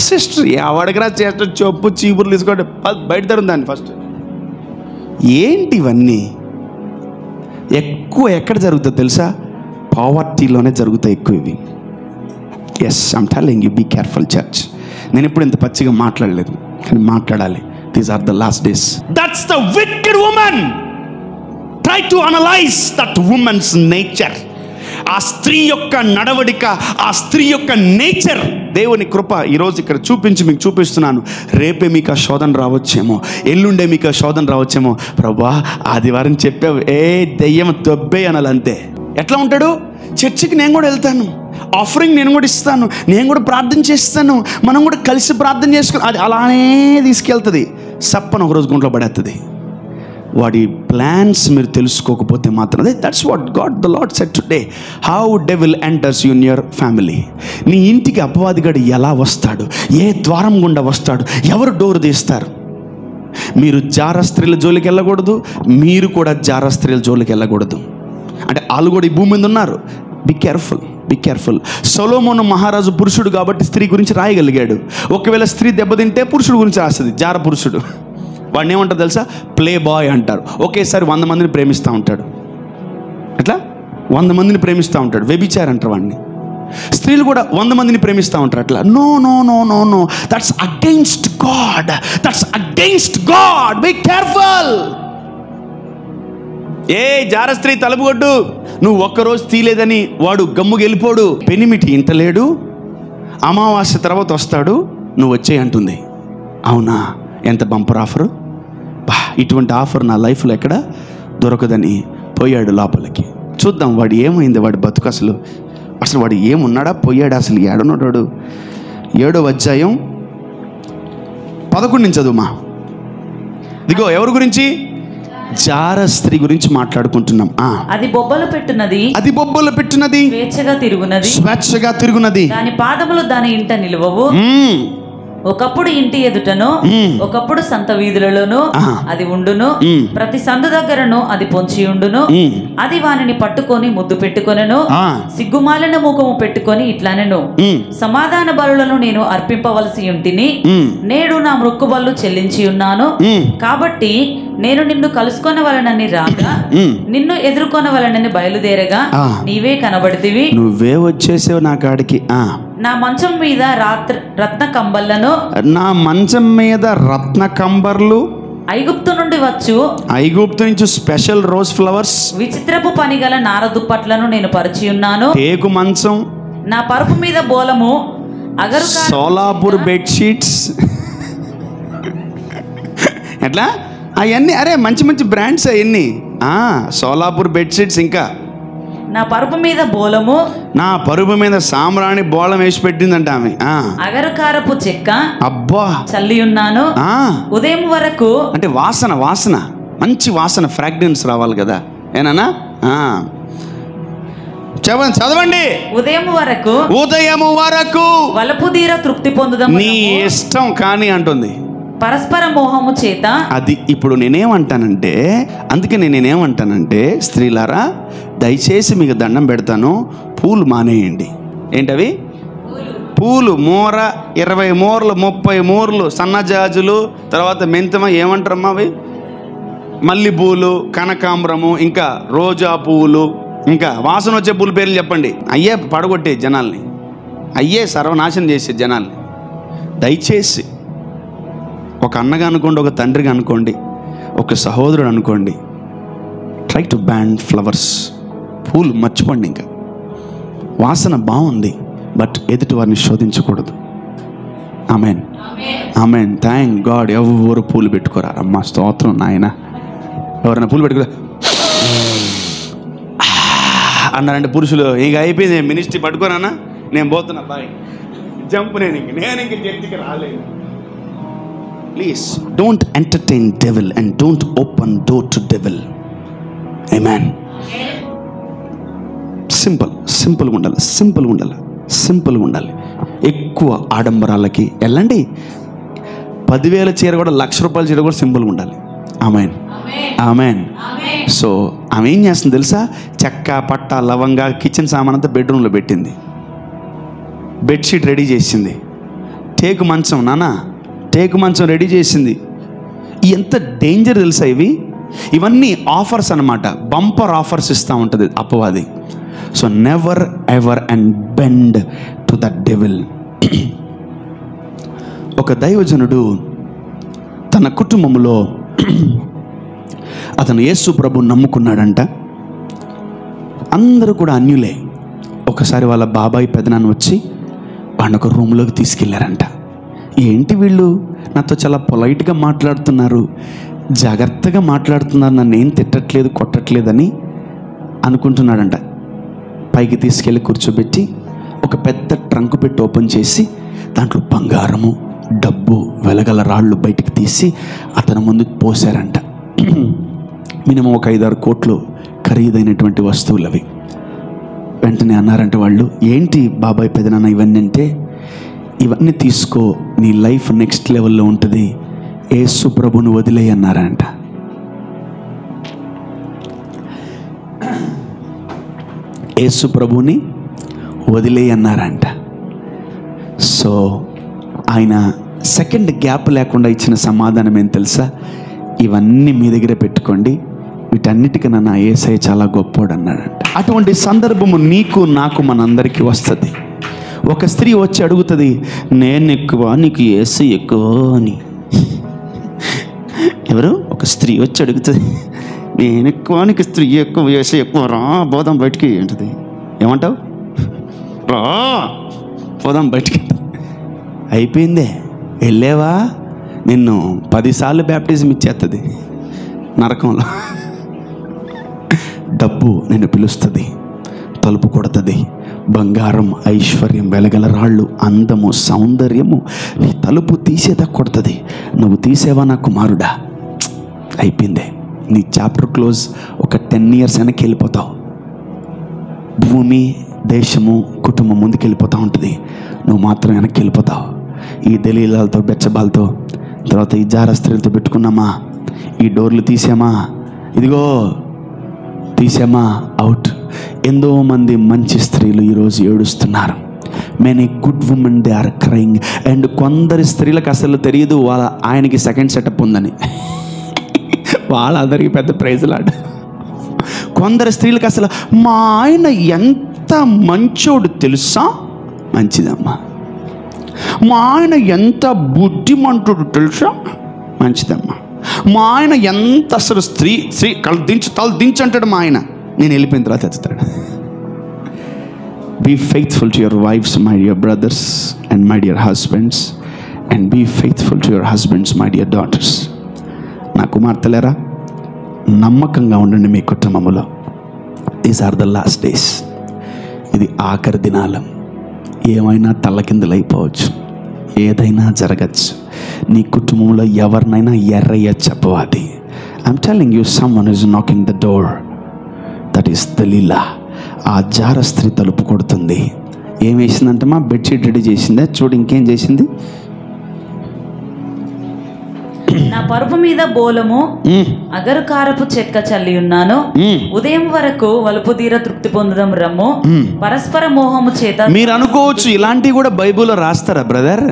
సిస్టర్ ఎవడికరా చేస్టర్ చెప్పు చీపుర్లు తీసుకోండి బయట తరుం దాన్ని ఫస్ట్. ఏంటి ఇవన్నీ? ఎక్కువ ఎక్కడ జరుగుతుంది తెలుసా? పావర్టీలోనే జరుగుతాయి ఎక్కువ ఇవి. Yes, I'm telling you, be careful church. నేను ఎప్పుడు ఇంత పచ్చిగా మాట్లాడలేదు, కానీ మాట్లాడాలి. These are the last days. That's the wicked woman. Try to analyse that woman's nature. ఆ స్త్రీ యొక్క నడవడిక, ఆ స్త్రీ యొక్క నేచర్. దేవుని కృప ఈరోజు ఇక్కడ మీకు చూపిస్తున్నాను. రేపే మీకు ఆ శోధన రావచ్చేమో, ఎల్లుండే మీకు ఆ శోధన రావచ్చేమో. ప్రభా ఆదివారం చెప్పావు, ఏ దెయ్యం దొబ్బే అనాలి అంతే. ఎట్లా ఉంటాడు? చర్చికి నేను కూడా వెళ్తాను, ఆఫరింగ్ నేను కూడా ఇస్తాను, నేను కూడా ప్రార్థన చేస్తాను, మనం కూడా కలిసి ప్రార్థన చేసుకుని, అది అలానే తీసుకెళ్తుంది. సప్పన ఒకరోజు గుంట్లో పడేస్తుంది. వాడి ప్లాన్స్ మీరు తెలుసుకోకపోతే మాత్రం అదే. That's what God the lord said today. How devil enters in your family. నీ ఇంటికి అపవాదిగాడు ఎలా వస్తాడు, ఏ ద్వారం గుండా వస్తాడు, ఎవరు డోర్ తీస్తారు? మీరు జార స్త్రీల జోలికి వెళ్ళకూడదు, మీరు కూడా జార స్త్రీల జోలికి వెళ్ళకూడదు. అంటే వాళ్ళు కూడా ఈ భూమి మీద ఉన్నారు. Be careful, be careful. Solomon మహారాజు పురుషుడు కాబట్టి స్త్రీ గురించి రాయగలిగాడు. ఒకవేళ స్త్రీ దెబ్బతింటే పురుషుడు గురించి రాస్తుంది. జార పురుషుడు వాడిని ఏమంటారు తెలుసా? ప్లే బాయ్ అంటారు. ఒకేసారి 100 మందిని ప్రేమిస్తూ ఉంటాడు. అట్లా 100 మందిని ప్రేమిస్తూ ఉంటాడు. వ్యభిచారి అంటారు వాడిని. స్త్రీలు కూడా 100 మందిని ప్రేమిస్తూ ఉంటారు. అట్లా no no no no no, that's against God, that's against God. Be careful. ఏ జార స్త్రీ తలుపు కొట్టు, నువ్వు ఒక్కరోజు తీలేదని వాడు గమ్ముకు వెళ్ళిపోడు. పెనిమిటి ఇంటలేడు, అమావాస్య తర్వాత వస్తాడు, నువ్వు వచ్చేయి అంటుంది. అవునా? ఎంత బంపర్ ఆఫరు! బా, ఇటువంటి ఆఫర్ నా లైఫ్లో ఎక్కడ దొరకదని పోయాడు లోపలికి. చూద్దాం వాడు ఏమైంది, వాడి బతుకు అసలు వాడు ఏమున్నాడా, పోయాడు అసలు ఏడున్నాడు. 7వ అధ్యాయం 11 నుంచి చదువుమా. ఇదిగో ఎవరి గురించి? జార స్త్రీ గురించి మాట్లాడుకుంటున్నాం. అది బొబ్బలు పెట్టున్నది, అది బొబ్బలు పెట్టున్నది, స్వేచ్ఛగా తిరుగునది, దాని పాదములు దాని ఇంట నిలువవు. ఒకప్పుడు ఇంటి ఎదుటను, ఒకప్పుడు సంత వీధులలోను అది ఉండును. ప్రతి సందు దగ్గరను అది పొంచి ఉండును. అది వానిని పట్టుకొని ముద్దు పెట్టుకొనెను, సిగ్గుమాలిన ముఖము పెట్టుకొని ఇట్లానెను, సమాధాన బలులను నేను అర్పింపవలసి ఉంటిని, నేడు నా మృక్కు బలు చెల్లించి ఉన్నాను. కాబట్టి నేను నిన్ను కలుసుకొనవలనని రాగా, నిన్ను ఎదుర్కొనవలనని బయలుదేరగా నీవే కనబడితివి. నువ్వే వచ్చేసావు నా కాడికి. నా మంచం మీద రత్న కంబళ్లను, నా మంచం మీద రత్న కంబర్లు, ఐగుప్తు నుండి వచ్చు, ఐగుప్తు నుంచి స్పెషల్ రోజ్ ఫ్లవర్స్, విచిత్రపు పని గల నార దుప్పట్లను నేను పరిచి ఉన్నాను. టేకు మంచం, నా పరుపు మీద బోలము, అగరు సోలాపూర్ బెడ్షీట్స్. ఎట్లా అవన్నీ? అరే మంచి మంచి బ్రాండ్స్ అవన్నీ. సోలాపూర్ బెడ్షీట్స్. ఇంకా నా పరుపు మీద బోలము, నా పరుపు మీద సాంబ్రాణి బోళం వేసి పెట్టిందంట ఆమె. అగరుకారపు చెక్క అబ్బా చల్లి ఉన్నాను. ఉదయం వరకు అంటే వాసన, వాసన మంచి వాసన, ఫ్రాగ్రెన్స్ రావాలి కదా. ఏనా? చదవండి. ఉదయం వరకు, ఉదయం వరకు వలపు తీర తృప్తి పొందుదాం, నీ ఇష్టం కానీ అంటుంది. పరస్పర మోహము చేత. అది ఇప్పుడు నేనేమంటానంటే, అందుకే నేనేమంటానంటే, స్త్రీలారా దయచేసి మీకు దండం పెడతాను, పూలు మానేయండి. ఏంటవి? పూలు. మూర 20 మూరలు, 30 మూరలు, సన్నజాజులు, తర్వాత మెంతమ, ఏమంటారమ్మా అవి, మల్లిపూలు, కనకాంబరము, ఇంకా రోజా పువ్వులు, ఇంకా వాసన వచ్చే పూల పేర్లు చెప్పండి. అయ్యే పడగొట్టే జనాల్ని, అయ్యే సర్వనాశనం చేసే జనాల్ని. దయచేసి ఒక అన్నగా అనుకోండి, ఒక తండ్రిగా అనుకోండి, ఒక సహోదరుడు అనుకోండి, ట్రై టు బ్యాన్ ఫ్లవర్స్. పూలు మర్చిపోండి. ఇంకా వాసన బాగుంది, బట్ ఎదుటి వారిని శోధించకూడదు. Amen, amen. Thank God. ఎవరు పూలు పెట్టుకోరా అమ్మా, స్తోత్రం నాయన. ఎవరైనా పూలు పెట్టుకోరా అన్నారంటే పురుషులు, ఇంక అయిపోయింది మినిస్ట్రీ, పట్టుకోరానా నేను పోతున్నా బాయ్, జంప్. నేను ఇంక చర్చికి రాలేదు. Please don't entertain devil and don't open door to devil. Amen. సింపుల్గా ఉండాలి. ఎక్కువ ఆడంబరాలకి వెళ్ళండి. 10,000 చీర కూడా, 1,00,000 రూపాయల చీర కూడా సింపుల్గా ఉండాలి. Amen, amen. సో ఆమె ఏం చేస్తుంది తెలుసా? చెక్క, పట్ట, లవంగా, కిచెన్ సామాన్ అంతా బెడ్రూమ్లో పెట్టింది, బెడ్షీట్ రెడీ చేసింది, టేకు మంచం, నాన్న టేకు మంచం రెడీ చేసింది. ఎంత డేంజర్ తెలుసా ఇవి? ఇవన్నీ ఆఫర్స్ అన్నమాట, బంపర్ ఆఫర్స్ ఇస్తూ ఉంటుంది అపవాది. So never ever and bend to the devil. ఒక దైవజనుడు తన కుటుంబంలో అతను యేసు ప్రభు నమ్ముకున్నాడంట. అందరూ కూడా అన్యులే. ఒకసారి వాళ్ళ బాబాయ్ పెదనాన్న వచ్చి వాడిని ఒక రూమ్లోకి తీసుకెళ్లారంట. ఏంటి వీళ్ళు నాతో చాలా పొలైట్గా మాట్లాడుతున్నారు, జాగ్రత్తగా మాట్లాడుతున్నారు, నన్ను ఏం తిట్టట్లేదు కొట్టట్లేదని అనుకుంటున్నాడంట. పైకి తీసుకెళ్ళి కూర్చోబెట్టి ఒక పెద్ద ట్రంక్ పెట్టి ఓపెన్ చేసి దాంట్లో బంగారము, డబ్బు, వెలగల రాళ్ళు బయటికి తీసి అతని ముందు పోసారంట. మినిమం ఒక 5-6 కోట్లు ఖరీదైనటువంటి వస్తువులు అవి. వెంటనే అన్నారంట వాళ్ళు, ఏంటి బాబాయ్ పెదనాన్న ఇవన్నీ అంటే, ఇవన్నీ తీసుకో, నీ లైఫ్ నెక్స్ట్ లెవెల్లో ఉంటుంది, యేసు ప్రభుని వదిలేయి అన్నారంట. యేసు ప్రభుని వదిలేయి అన్నారంట. సో ఆయన సెకండ్ గ్యాప్ లేకుండా ఇచ్చిన సమాధానం ఏం తెలుసా? ఇవన్నీ మీ దగ్గర పెట్టుకోండి, వీటన్నిటికన్నా నా యేసయ్య చాలా గొప్పోడు అన్నాడంట. అటువంటి సందర్భము నీకు నాకు మనందరికీ వస్తుంది. ఒక స్త్రీ వచ్చి అడుగుతుంది, నేను ఎక్కువ నీకు యేసయ్య ఎక్కువ అని. ఎవరు? ఒక స్త్రీ వచ్చి అడుగుతుంది, నేను ఎక్కువ నీకు స్త్రీ ఎక్కువ, యేసయ్య ఎక్కువ, రా పోదాం బయటికి అంటది. ఏమంటావు? రా పోదాం బయటికి. అయిపోయిందే, వెళ్ళేవా నిన్ను 10 సార్లు బ్యాప్టిజం ఇచ్చేస్తుంది నరకంలో. డబ్బు నిన్ను పిలుస్తుంది, తలుపు కొడుతుంది, బంగారం, ఐశ్వర్యం, వెలగల రాళ్ళు, అందము, సౌందర్యము నీ తలుపు తీసేదా కొడుతుంది. నువ్వు తీసేవా నా కుమారుడా? అయిపోయిందే, నీ చాప్టర్ క్లోజ్. ఒక 10 years వెనక్కి వెళ్ళిపోతావు. భూమి, దేశము, కుటుంబం ముందుకు వెళ్ళిపోతూ ఉంటుంది, నువ్వు మాత్రం వెనక్కి వెళ్ళిపోతావు. ఈ దలీలాలతో, బెచ్చబాలతో, తర్వాత ఈ జార స్త్రీలతో పెట్టుకున్నామా, ఈ డోర్లు తీసామా, ఇదిగో తీసామా, అవుట్. ఎంతో మంది మంచి స్త్రీలు ఈరోజు ఏడుస్తున్నారు. Many good women they are crying. And కొందరి స్త్రీలకు అసలు తెలియదు వాళ్ళ ఆయనకి సెకండ్ సెటప్ ఉందని. వాళ్ళందరికీ పెద్ద ప్రైజ్లాడు. కొందరు స్త్రీలకు అసలు మా ఆయన ఎంత మంచోడు తెలుసా? మంచిదమ్మా. మా ఆయన ఎంత బుద్ధిమంతుడు తెలుసా? మంచిదమ్మా. మా ఆయన ఎంత అసలు స్త్రీ కళ్ళు దించు తల దించు అంటాడు మా ఆయన. నేను వెళ్ళిపోయిన తర్వాత ఎత్తుతాడు. Be faithful to your wives my dear brothers and my dear husbands, and be faithful to your husbands my dear daughters. నా కుమార్తెలరా, నమ్మకంగా ఉండండి మీ కుటుంబంలో. These are the last days. ఇది ఆఖరి దినాలు. ఏమైనా తల్లకిందులైపోవచ్చు, ఏదైనా జరగచ్చు. నీ కుటుంబంలో ఎవరినైనా ఎర్రయ్యచ్చు అపవాది. I'm telling you, someone is knocking the door. That is Delilah. ఆ జార స్త్రీ తలుపు కొడుతుంది. ఏం వేసిందంటే, మా బెడ్షీట్ రెడీ చేసిందే, చూడు ఇంకేం చేసింది. నా పరుపు మీద బోలము, అగరు కారపు చెక్క చల్లి ఉన్నాను. ఉదయం వరకు వలుపు తీర తృప్తి పొందడం రమ్ము. పరస్పర మోహము చేత. మీరు అనుకోవచ్చు, ఇలాంటివి కూడా బైబిల్లో రాస్తారా బ్రదర్?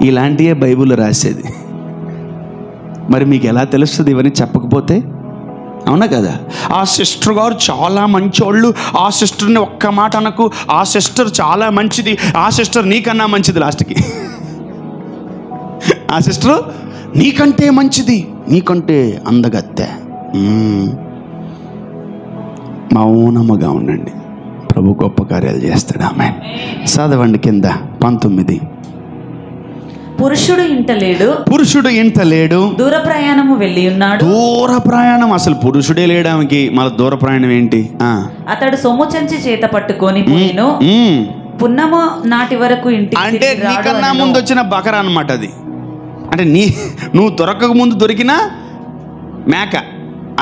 ఇలాంటివే బైబిల్లో రాసేది. మరి మీకు ఎలా తెలుస్తుంది ఇవన్నీ చెప్పకపోతే? అవునా కదా? ఆ సిస్టర్ గారు చాలా మంచోళ్ళు, ఆ సిస్టర్ని ఒక్క మాట అనకు, ఆ సిస్టర్ చాలా మంచిది, ఆ సిస్టర్ నీకన్నా మంచిది. లాస్ట్కి ఆ సిస్టర్ నీకంటే మంచిది, నీకంటే అందగత్తె. మౌనముగా ఉండండి, ప్రభు గొప్ప కార్యాలు చేస్తాడు. ఆమేన్. చదవండి కింద 19. పురుషుడు ఇంట లేడు, దూర ప్రయాణము వెళ్ళి ఉన్నాడు. దూర ప్రయాణం. అసలు పురుషుడే లేడానికి మళ్ళీ దూర ప్రయాణం ఏంటి? అతడు సొమ్ము చంచి చేత పట్టుకొని పోయిను. పున్నము నాటి వరకు ఇంటికి అంటే నీకన్నా ముందు వచ్చిన బకర అన్నమాట అది. అంటే నువ్వు దొరకక ముందు దొరికిన మేక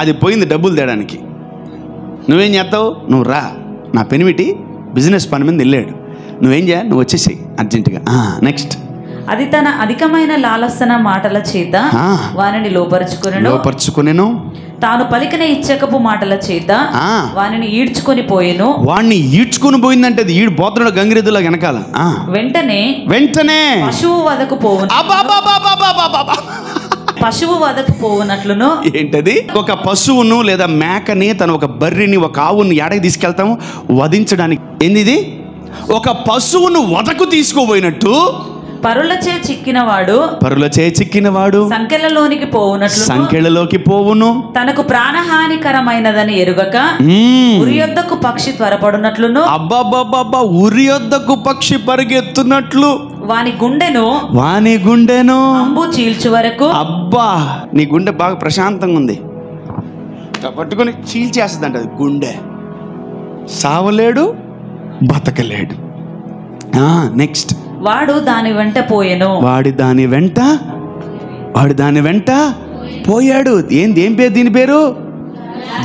అది పోయింది డబ్బులు తేడానికి. నువ్వేం చేస్తావు? నువ్వు రా, నా పెనిమిటి బిజినెస్ పని మీద వెళ్ళాడు, నువ్వేం చేయాలి? నువ్వు వచ్చేసి అర్జెంటుగా. నెక్స్ట్. అది తన అధికమైన లాలసన మాటల చేత వారిని లోపరుచుకొనెను. తాను పలికిన ఇచ్చకపు మాటల చేత వానిని ఈడ్చుకొని పోయెను. వాణ్ణి ఈడ్చుకొని పోయిందంటే అది ఈడు పోతున్నాడు గంగిరెద్దులా వెనకాల. వెంటనే పశువు వదకు పోవును. పశువు వదకు పోవునట్లును. ఏంటది? ఒక పశువును లేదా మేకని, తను ఒక బర్రెని, ఒక ఆవుని ఎడకి తీసుకెళ్తాము వధించడానికి. ఏంది? ఒక పశువును వదకు తీసుకుపోయినట్టు పరులచే చిక్కినవాడు సంకెళ్ళలోకి పోవును. తనకు ప్రాణహానికరమైనదని ఎరుగక ఉరి యొద్దకు పక్షి త్వరపడునట్లును. అబ్బబ్బబ్బబ్బా, ఉరి యొద్దకు పక్షి పరిగెత్తున్నట్లు వాని గుండెను అంబు చీల్చు వరకు. అబ్బా, నీ గుండె బాగా ప్రశాంతంగా ఉంది, పట్టుకొని చీల్చేస్తుందంట. అది గుండె సావలేడు, బతకలేడు. నెక్స్ట్, వాడు దాని వెంట పోయెను. వాడి దాని వెంట పోయాడు. ఏం పేరు దీని పేరు?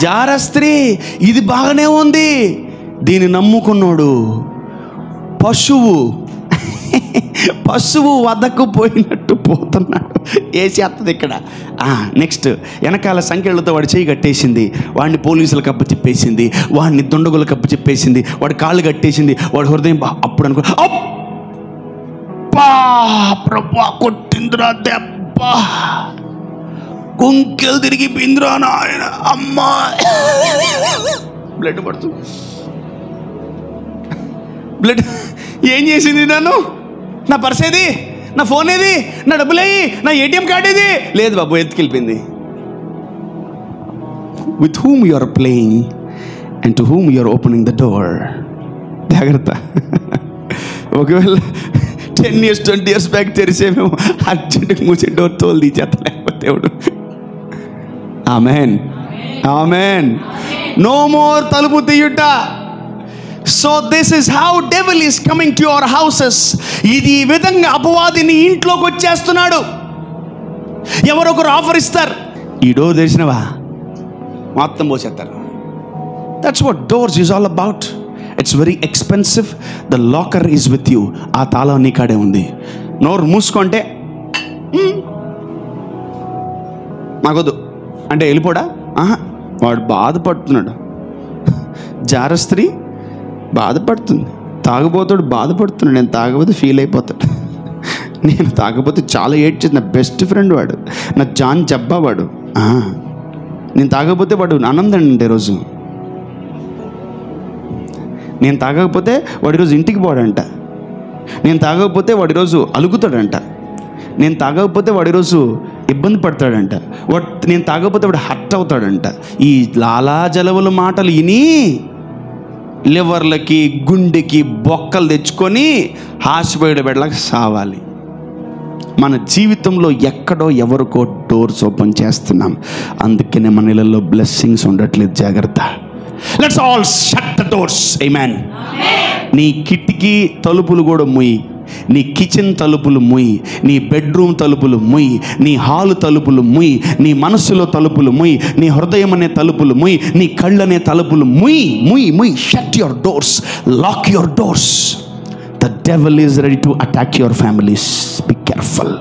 జారస్త్రీ. ఇది బాగానే ఉంది, దీన్ని నమ్ముకున్నాడు. పశువు వద్దకు పోయినట్టు పోతున్నాడు. వేసేస్తుంది ఇక్కడ. నెక్స్ట్, వెనకాల సంఖ్యలతో వాడి చేయి కట్టేసింది, వాడిని పోలీసులకు అప్పు చెప్పేసింది, వాడిని దుండగులకు అప్పు చెప్పేసింది, వాడి కాళ్ళు కట్టేసింది, వాడి హృదయం. అప్పుడు అనుకో, ప్రభా కొట్టిందిరా దెబ్బ, గుంకెలు తిరిగిపోయిందిరా నాయన, అమ్మా బ్లడ్ పడుతుంది. బ్లడ్ ఏం చేసింది? నన్ను, నా పర్స్ ఏది, నా ఫోన్ ఏది, నా డబ్బులు ఏది, నా ఏటీఎం కార్డు ఏది? లేదు బాబు, ఎత్తుకెళ్ళిపోయింది. With whom you are playing and to whom you are opening the door. జాగ్రత్త. ఒకవేళ 10 years 20 years బ్యాక్ తెరిసేమేమో, అర్జెంటుగా మూసే డోర్ తోలు తీసేస్తా, లేకపోతే దేవుడు. Amen, amen. నో మోర్ తలుపు తీయుట. So this is how devil is coming to your houses. ఇది ఈ విధంగా అపవాదిని ఇంట్లోకి వచ్చేస్తున్నాడు. ఎవరొకరు ఆఫర్ ఇస్తారు, ఈ డోర్ తెరిచినవా మొత్తం పోసేస్తారు. That's what doors is all about. It's very expensive. The locker is with you. ఆ తాళం నీ కాడే ఉంది. నోరు మూసుకుంటే మాకొద్దు అంటే వెళ్ళిపోడా? వాడు బాధపడుతున్నాడు. జారస్త్రీ బాధపడుతుంది, తాగబోతాడు బాధపడుతున్నాడు. నేను తాగబోతే ఫీల్ అయిపోతాడు. నేను తాగబోతే చాలా ఏడ్చేది. నా బెస్ట్ ఫ్రెండ్ వాడు, నా జాన్ జబ్బా వాడు. నేను తాగకపోతే వాడు ఆనందం అంటే రోజు. నేను తాగకపోతే వాడి రోజు ఇంటికి పోడంట. నేను తాగకపోతే వాడి రోజు అలుగుతాడంట. నేను తాగకపోతే వాడి రోజు ఇబ్బంది పడతాడంట. నేను తాగకపోతే వాడు హర్ట్ అవుతాడంట. ఈ లాలాజలవుల మాటలు విని లివర్లకి, గుండెకి బొక్కలు తెచ్చుకొని హాస్పిటల్ బెడ్లకు సావాలి. మన జీవితంలో ఎక్కడో ఎవరికో డోర్స్ ఓపెన్ చేస్తున్నాం. అందుకనే మన ఇళ్ళల్లో బ్లెస్సింగ్స్ ఉండట్లేదు. జాగ్రత్త. Let's all shut the doors. Amen. నీ కిటికీ తలుపులు కూడా ముయ్యి, నీ కిచెన్ తలుపులు ముయ్యి, నీ బెడ్రూమ్ తలుపులు ముయ్యి, నీ హాలు తలుపులు ముయ్యి, నీ మనస్సులో తలుపులు ముయ్యి, నీ హృదయం అనే తలుపులు ముయ్యి, నీ కళ్ళు అనే తలుపులు ముయ్యి ముయ్యి ముయ్యి. Shut your doors, lock your doors. The devil is ready to attack your families. Be careful.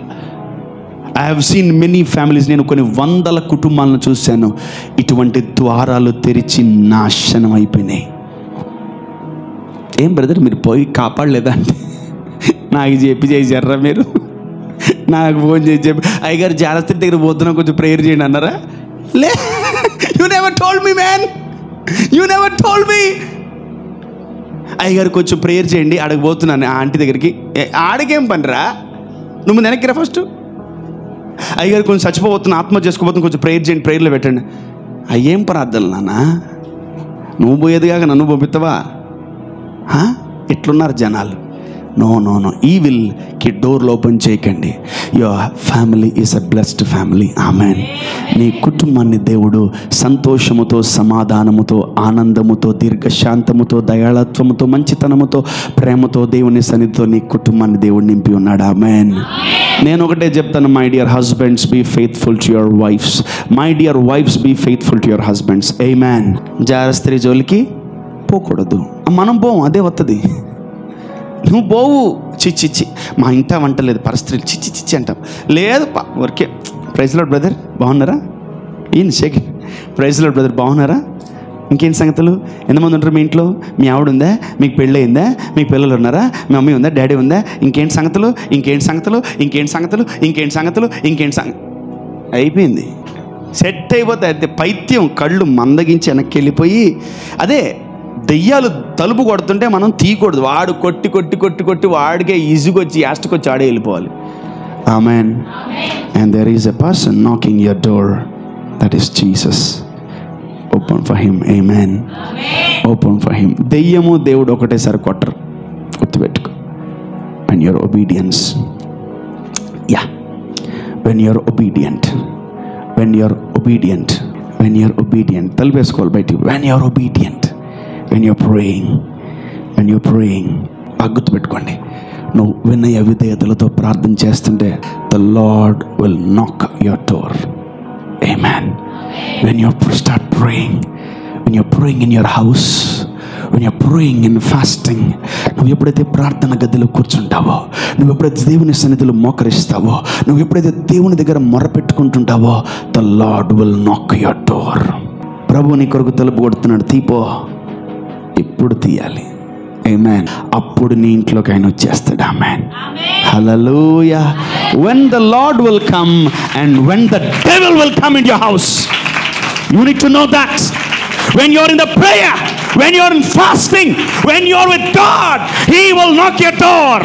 I have seen many families. నేను కొన్ని వందల కుటుంబాలను చూశాను. ఇటువంటి ద్వారాలు తెరిచి నాశనం అయిపోయినాయి. ఏం బ్రదర్ మీరు పోయి కాపాడలేదా అంటే, నాకు చెప్పి చేశారా మీరు? నాకు ఫోన్ చేసి చెప్పి, అయ్యగారు జారస్త్రీ దగ్గర పోతున్నా, కొంచెం ప్రేయర్ చేయండి అన్నారా? లే, you never told me man, you never told me. అయ్యగారు కొంచెం ప్రేయర్ చేయండి, ఆడకి పోతున్నాను ఆ ఆంటీ దగ్గరికి. ఆడకేం పనిరా, నువ్వు వెనక్కిరా ఫస్ట్. అయ్యగారు కొంచెం చచ్చిపోతున్నా, ఆత్మహత్య చేసుకోబోతున్నా, కొంచెం ప్రేయర్ చేయండి, ప్రేయర్లో పెట్టండి. అయ్యేం ప్రార్థనలు నాన్న, నువ్వు పోయేది కాక నన్ను పంపిస్తావా? ఎట్లున్నారు జనాలు. నో నో నో, ఈవిల్కి డోర్లు ఓపెన్ చేయకండి. Your family is a blessed family. Amen. నీ కుటుంబాన్ని దేవుడు సంతోషముతో, సమాధానముతో, ఆనందముతో, దీర్ఘశాంతముతో, దయాళత్వముతో, మంచితనముతో, ప్రేమతో, దేవుని సన్నిధితో నీ కుటుంబాన్ని దేవుడు నింపి ఉన్నాడు. ఆమెన్. నేను ఒకటే చెప్తాను, my dear husbands be faithful to your wives. My dear wives be faithful to your husbands. Amen. జారస్త్రీ జోలికి పోకూడదు. మనం పోం, అదే వస్తుంది. నువ్వు పోవు, చిచ్చి మా ఇంట వంట లేదు, పరిస్థితులు చిచ్చి అంటాం. లేదు ఊరికే ప్రైజ్ లార్డ్ బ్రదర్, బాగున్నారా? ఈయన సెకండ్ ప్రైజ్ లార్డ్ బ్రదర్, బాగున్నారా? ఇంకేంటి సంగతులు? ఎంతమంది ఉంటారు మీ ఇంట్లో? మీ ఆవిడ ఉందా? మీకు పెళ్ళి అయిందా? మీకు పిల్లలు ఉన్నారా? మీ మమ్మీ ఉందా? డాడీ ఉందా? ఇంకేంటి సంగతులు? ఇంకేంటి సంగతులు? ఇంకేంటి సంగతులు? ఇంకేంటి సంగతులు? ఇంకేంటి అయిపోయింది. సెట్ అయిపోతాయి. అయితే పైత్యం కళ్ళు మందగించి వెనక్కి వెళ్ళిపోయి, అదే దెయ్యాలు తలుపు కొడుతుంటే మనం తీయకూడదు. వాడు కొట్టి కొట్టి కొట్టి కొట్టి వాడికే ఈజీకొచ్చి యాస్ట్కొచ్చి ఆడే వెళ్ళిపోవాలి. Amen. And there is a person knocking your door, that is Jesus. Open for him. Amen. Open for him. దెయ్యము దేవుడు ఒకటేసారి కొట్టరు, గుర్తుపెట్టుకో. when you're obedience, yeah, when you're obedient, when you're obedient, when you're obedient, తలపేసుకోవాలి బయటికి. when you're obedient, when you're praying, when you're praying, గుర్తుపెట్టుకోండి. నువ్వు వినయ విధేయతలతో ప్రార్థన చేస్తుంటే the Lord will knock your door. Amen. When you start praying, when you're praying in your house, when you're praying and fasting, నువ్వు ఎప్పుడైతే ప్రార్థన గదిలో కూర్చుంటావో, నువ్వు ఎప్పుడైతే దేవుని సన్నిధిలో మోకరిస్తావో, నువ్వు ఎప్పుడైతే దేవుని దగ్గర మొరపెట్టుకుంటుంటావో, the Lord will knock your door. ప్రభు నీ కొరకు తలుపు కొడుతున్నాడు, తీపో. ఇప్పుడు తీయాలి. ఆమేన్. అప్పుడు నీ ఇంట్లోకి ఆయన వచ్చేస్తాడు. ఆమేన్. హల్లెలూయా. when the Lord will come and when the devil will come into your house, you need to know that when you're in the prayer, when you're in fasting, when you're with God, he will knock your door.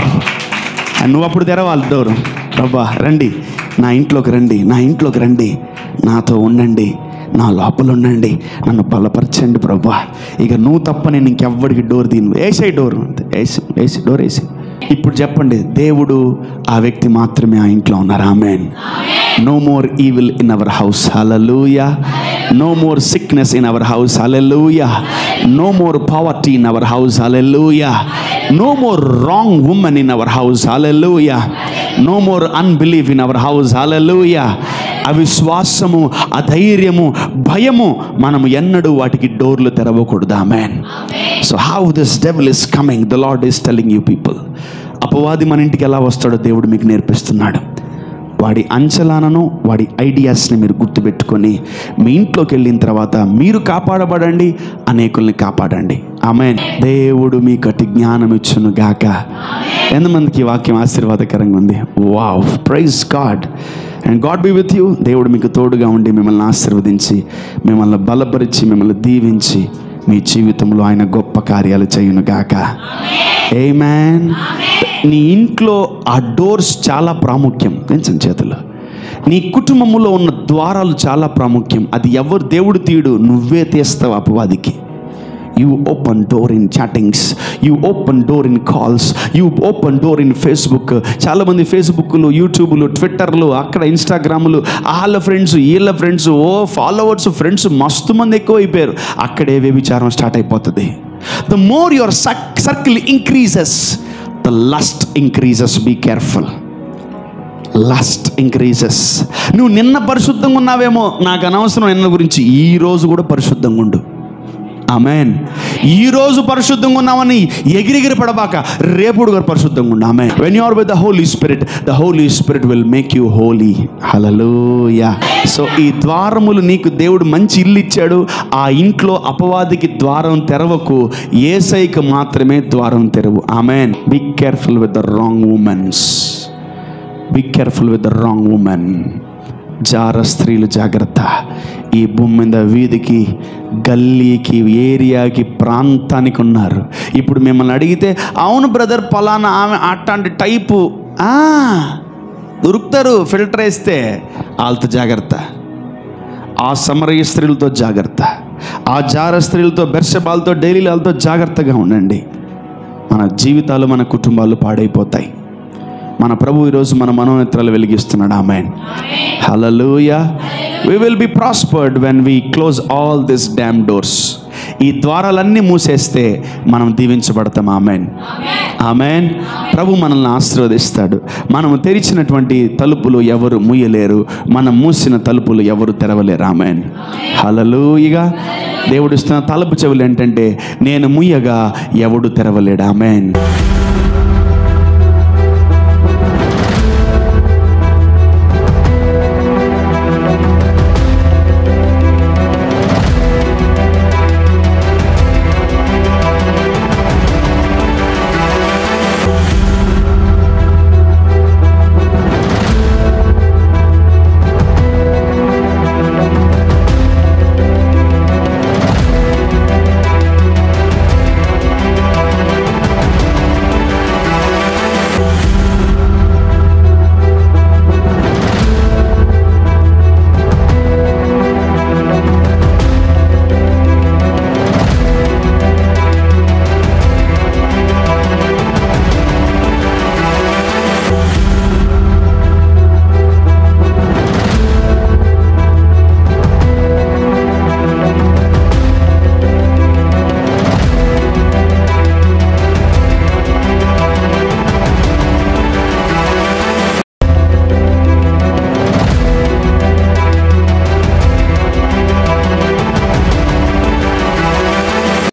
and నువ్వు అప్పుడు తెరవాలి door. ప్రభా రండి, నా ఇంట్లోకి రండి, నా ఇంట్లోకి రండి, నాతో ఉండండి, నా లోపల ఉండండి, నన్ను బలపరచండి ప్రభా. ఇక నువ్వు తప్ప నేను ఇంకెవ్వడికి డోర్ తీను. వేసే డోర్, వేసి డోర్ వేసి. ఇప్పుడు చెప్పండి, దేవుడు ఆ వ్యక్తి మాత్రమే ఆ ఇంట్లో ఉన్నారు. ఆమేన్. No more evil in our house. Hallelujah. No more sickness in our house. Hallelujah. No more poverty in our house. Hallelujah. No more wrong woman in our house. Hallelujah. No more unbelief in our house. Hallelujah. అవిశ్వాసము, అధైర్యము, భయము మనము ఎన్నడూ వాటికి డోర్లు తెరవకూడదు. Amen. So how this devil is coming, the lord is telling you people. అపవాది మన ఇంటికి ఎలా వస్తాడో దేవుడు మీకు నేర్పిస్తున్నాడు. వాడి అంచలానను, వాడి ఐడియాస్ని మీరు గుర్తుపెట్టుకొని మీ ఇంట్లోకి వెళ్ళిన తర్వాత మీరు కాపాడబడండి, అనేకుల్ని కాపాడండి. ఆమేన్. దేవుడు మీకు అట్టి జ్ఞానం ఇచ్చును గాక. ఎంతమందికి వాక్యం ఆశీర్వాదకరంగా ఉంది? Wow, praise God. And God be with you. దేవుడు మీకు తోడుగా ఉండి మిమ్మల్ని ఆశీర్వదించి, మిమ్మల్ని బలపరిచి, మిమ్మల్ని దీవించి మీ జీవితంలో ఆయన గొప్ప కార్యాలు చేయును గాక. ఆమేన్. నీ ఇంట్లో ఆ డోర్స్ చాలా ప్రాముఖ్యం. పెంచని చేతులు. నీ కుటుంబంలో ఉన్న ద్వారాలు చాలా ప్రాముఖ్యం. అది ఎవరు దేవుడు తీయడు, నువ్వే తీస్తావు అపవాదికి. You open door in chattings, you open door in calls, you open door in Facebook. చాలా మంది ఫేస్బుక్లు, యూట్యూబ్లు, ట్విట్టర్లు, అక్కడ ఇన్స్టాగ్రామ్లు, వాళ్ళ ఫ్రెండ్స్, వీళ్ళ ఫ్రెండ్స్, ఫాలోవర్స్, ఫ్రెండ్స్ మస్తు మంది ఎక్కువ అయిపోయారు. అక్కడే వ్యభిచారం స్టార్ట్ అయిపోతుంది. The more your circle increases, the lust increases. Be careful. Lust increases. నువ్వు నిన్న పరిశుద్ధంగా ఉన్నావేమో, నాకు అనవసరం నిన్న గురించి. ఈ రోజు కూడా పరిశుద్ధంగా ఉండు. ఆమేన్. ఈరోజు పరిశుద్ధంగా ఉన్నామని ఎగిరిగిరి పడబాక, రేపుడు కూడా పరిశుద్ధంగా ఉండు. ఆమేన్. when you are with the Holy Spirit, the Holy Spirit will make you holy. Hallelujah. So ఈ ద్వారములు నీకు దేవుడు మంచి ఇల్లు ఇచ్చాడు. ఆ ఇంట్లో అపవాదికి ద్వారం తెరవకు, యేసయ్యకు మాత్రమే ద్వారం తెరవు. Amen. Be careful with the wrong womens. Be careful with the wrong women. జార స్త్రీలు జాగ్రత్త. ఈ భూమి మీద వీధికి, గల్లీకి, ఏరియాకి, ప్రాంతానికి ఉన్నారు. ఇప్పుడు మిమ్మల్ని అడిగితే, అవును బ్రదర్ పలానా ఆమె అట్లాంటి టైపు దొరుకుతారు. ఫిల్టర్ వేస్తే వాళ్ళతో జాగ్రత్త. ఆ సమరయ స్త్రీలతో జాగ్రత్త. ఆ జార స్త్రీలతో, బెర్షెబాలతో, డైలీలతో జాగ్రత్తగా ఉండండి. మన జీవితాలు, మన కుటుంబాలు పాడైపోతాయి. మన ప్రభు ఈరోజు మన మనోనేత్రాలు వెలిగిస్తున్నాడు. ఆమేన్. హల్లెలూయా. We will be prospered when we close all these damn doors. ఈ ద్వారాలన్నీ మూసేస్తే మనం దీవించబడతాం. ఆమేన్. ఆమేన్. ప్రభు మనల్ని ఆశీర్వదిస్తాడు. మనము తెరిచినటువంటి తలుపులు ఎవరు మూయలేరు, మనం మూసిన తలుపులు ఎవరు తెరవలేరు. ఆమేన్. హల్లెలూయా. దేవుడు ఇస్తున్న తలుపు చెవులు ఏంటంటే, నేను మూయగా ఎవడు తెరవలేడు. ఆమేన్.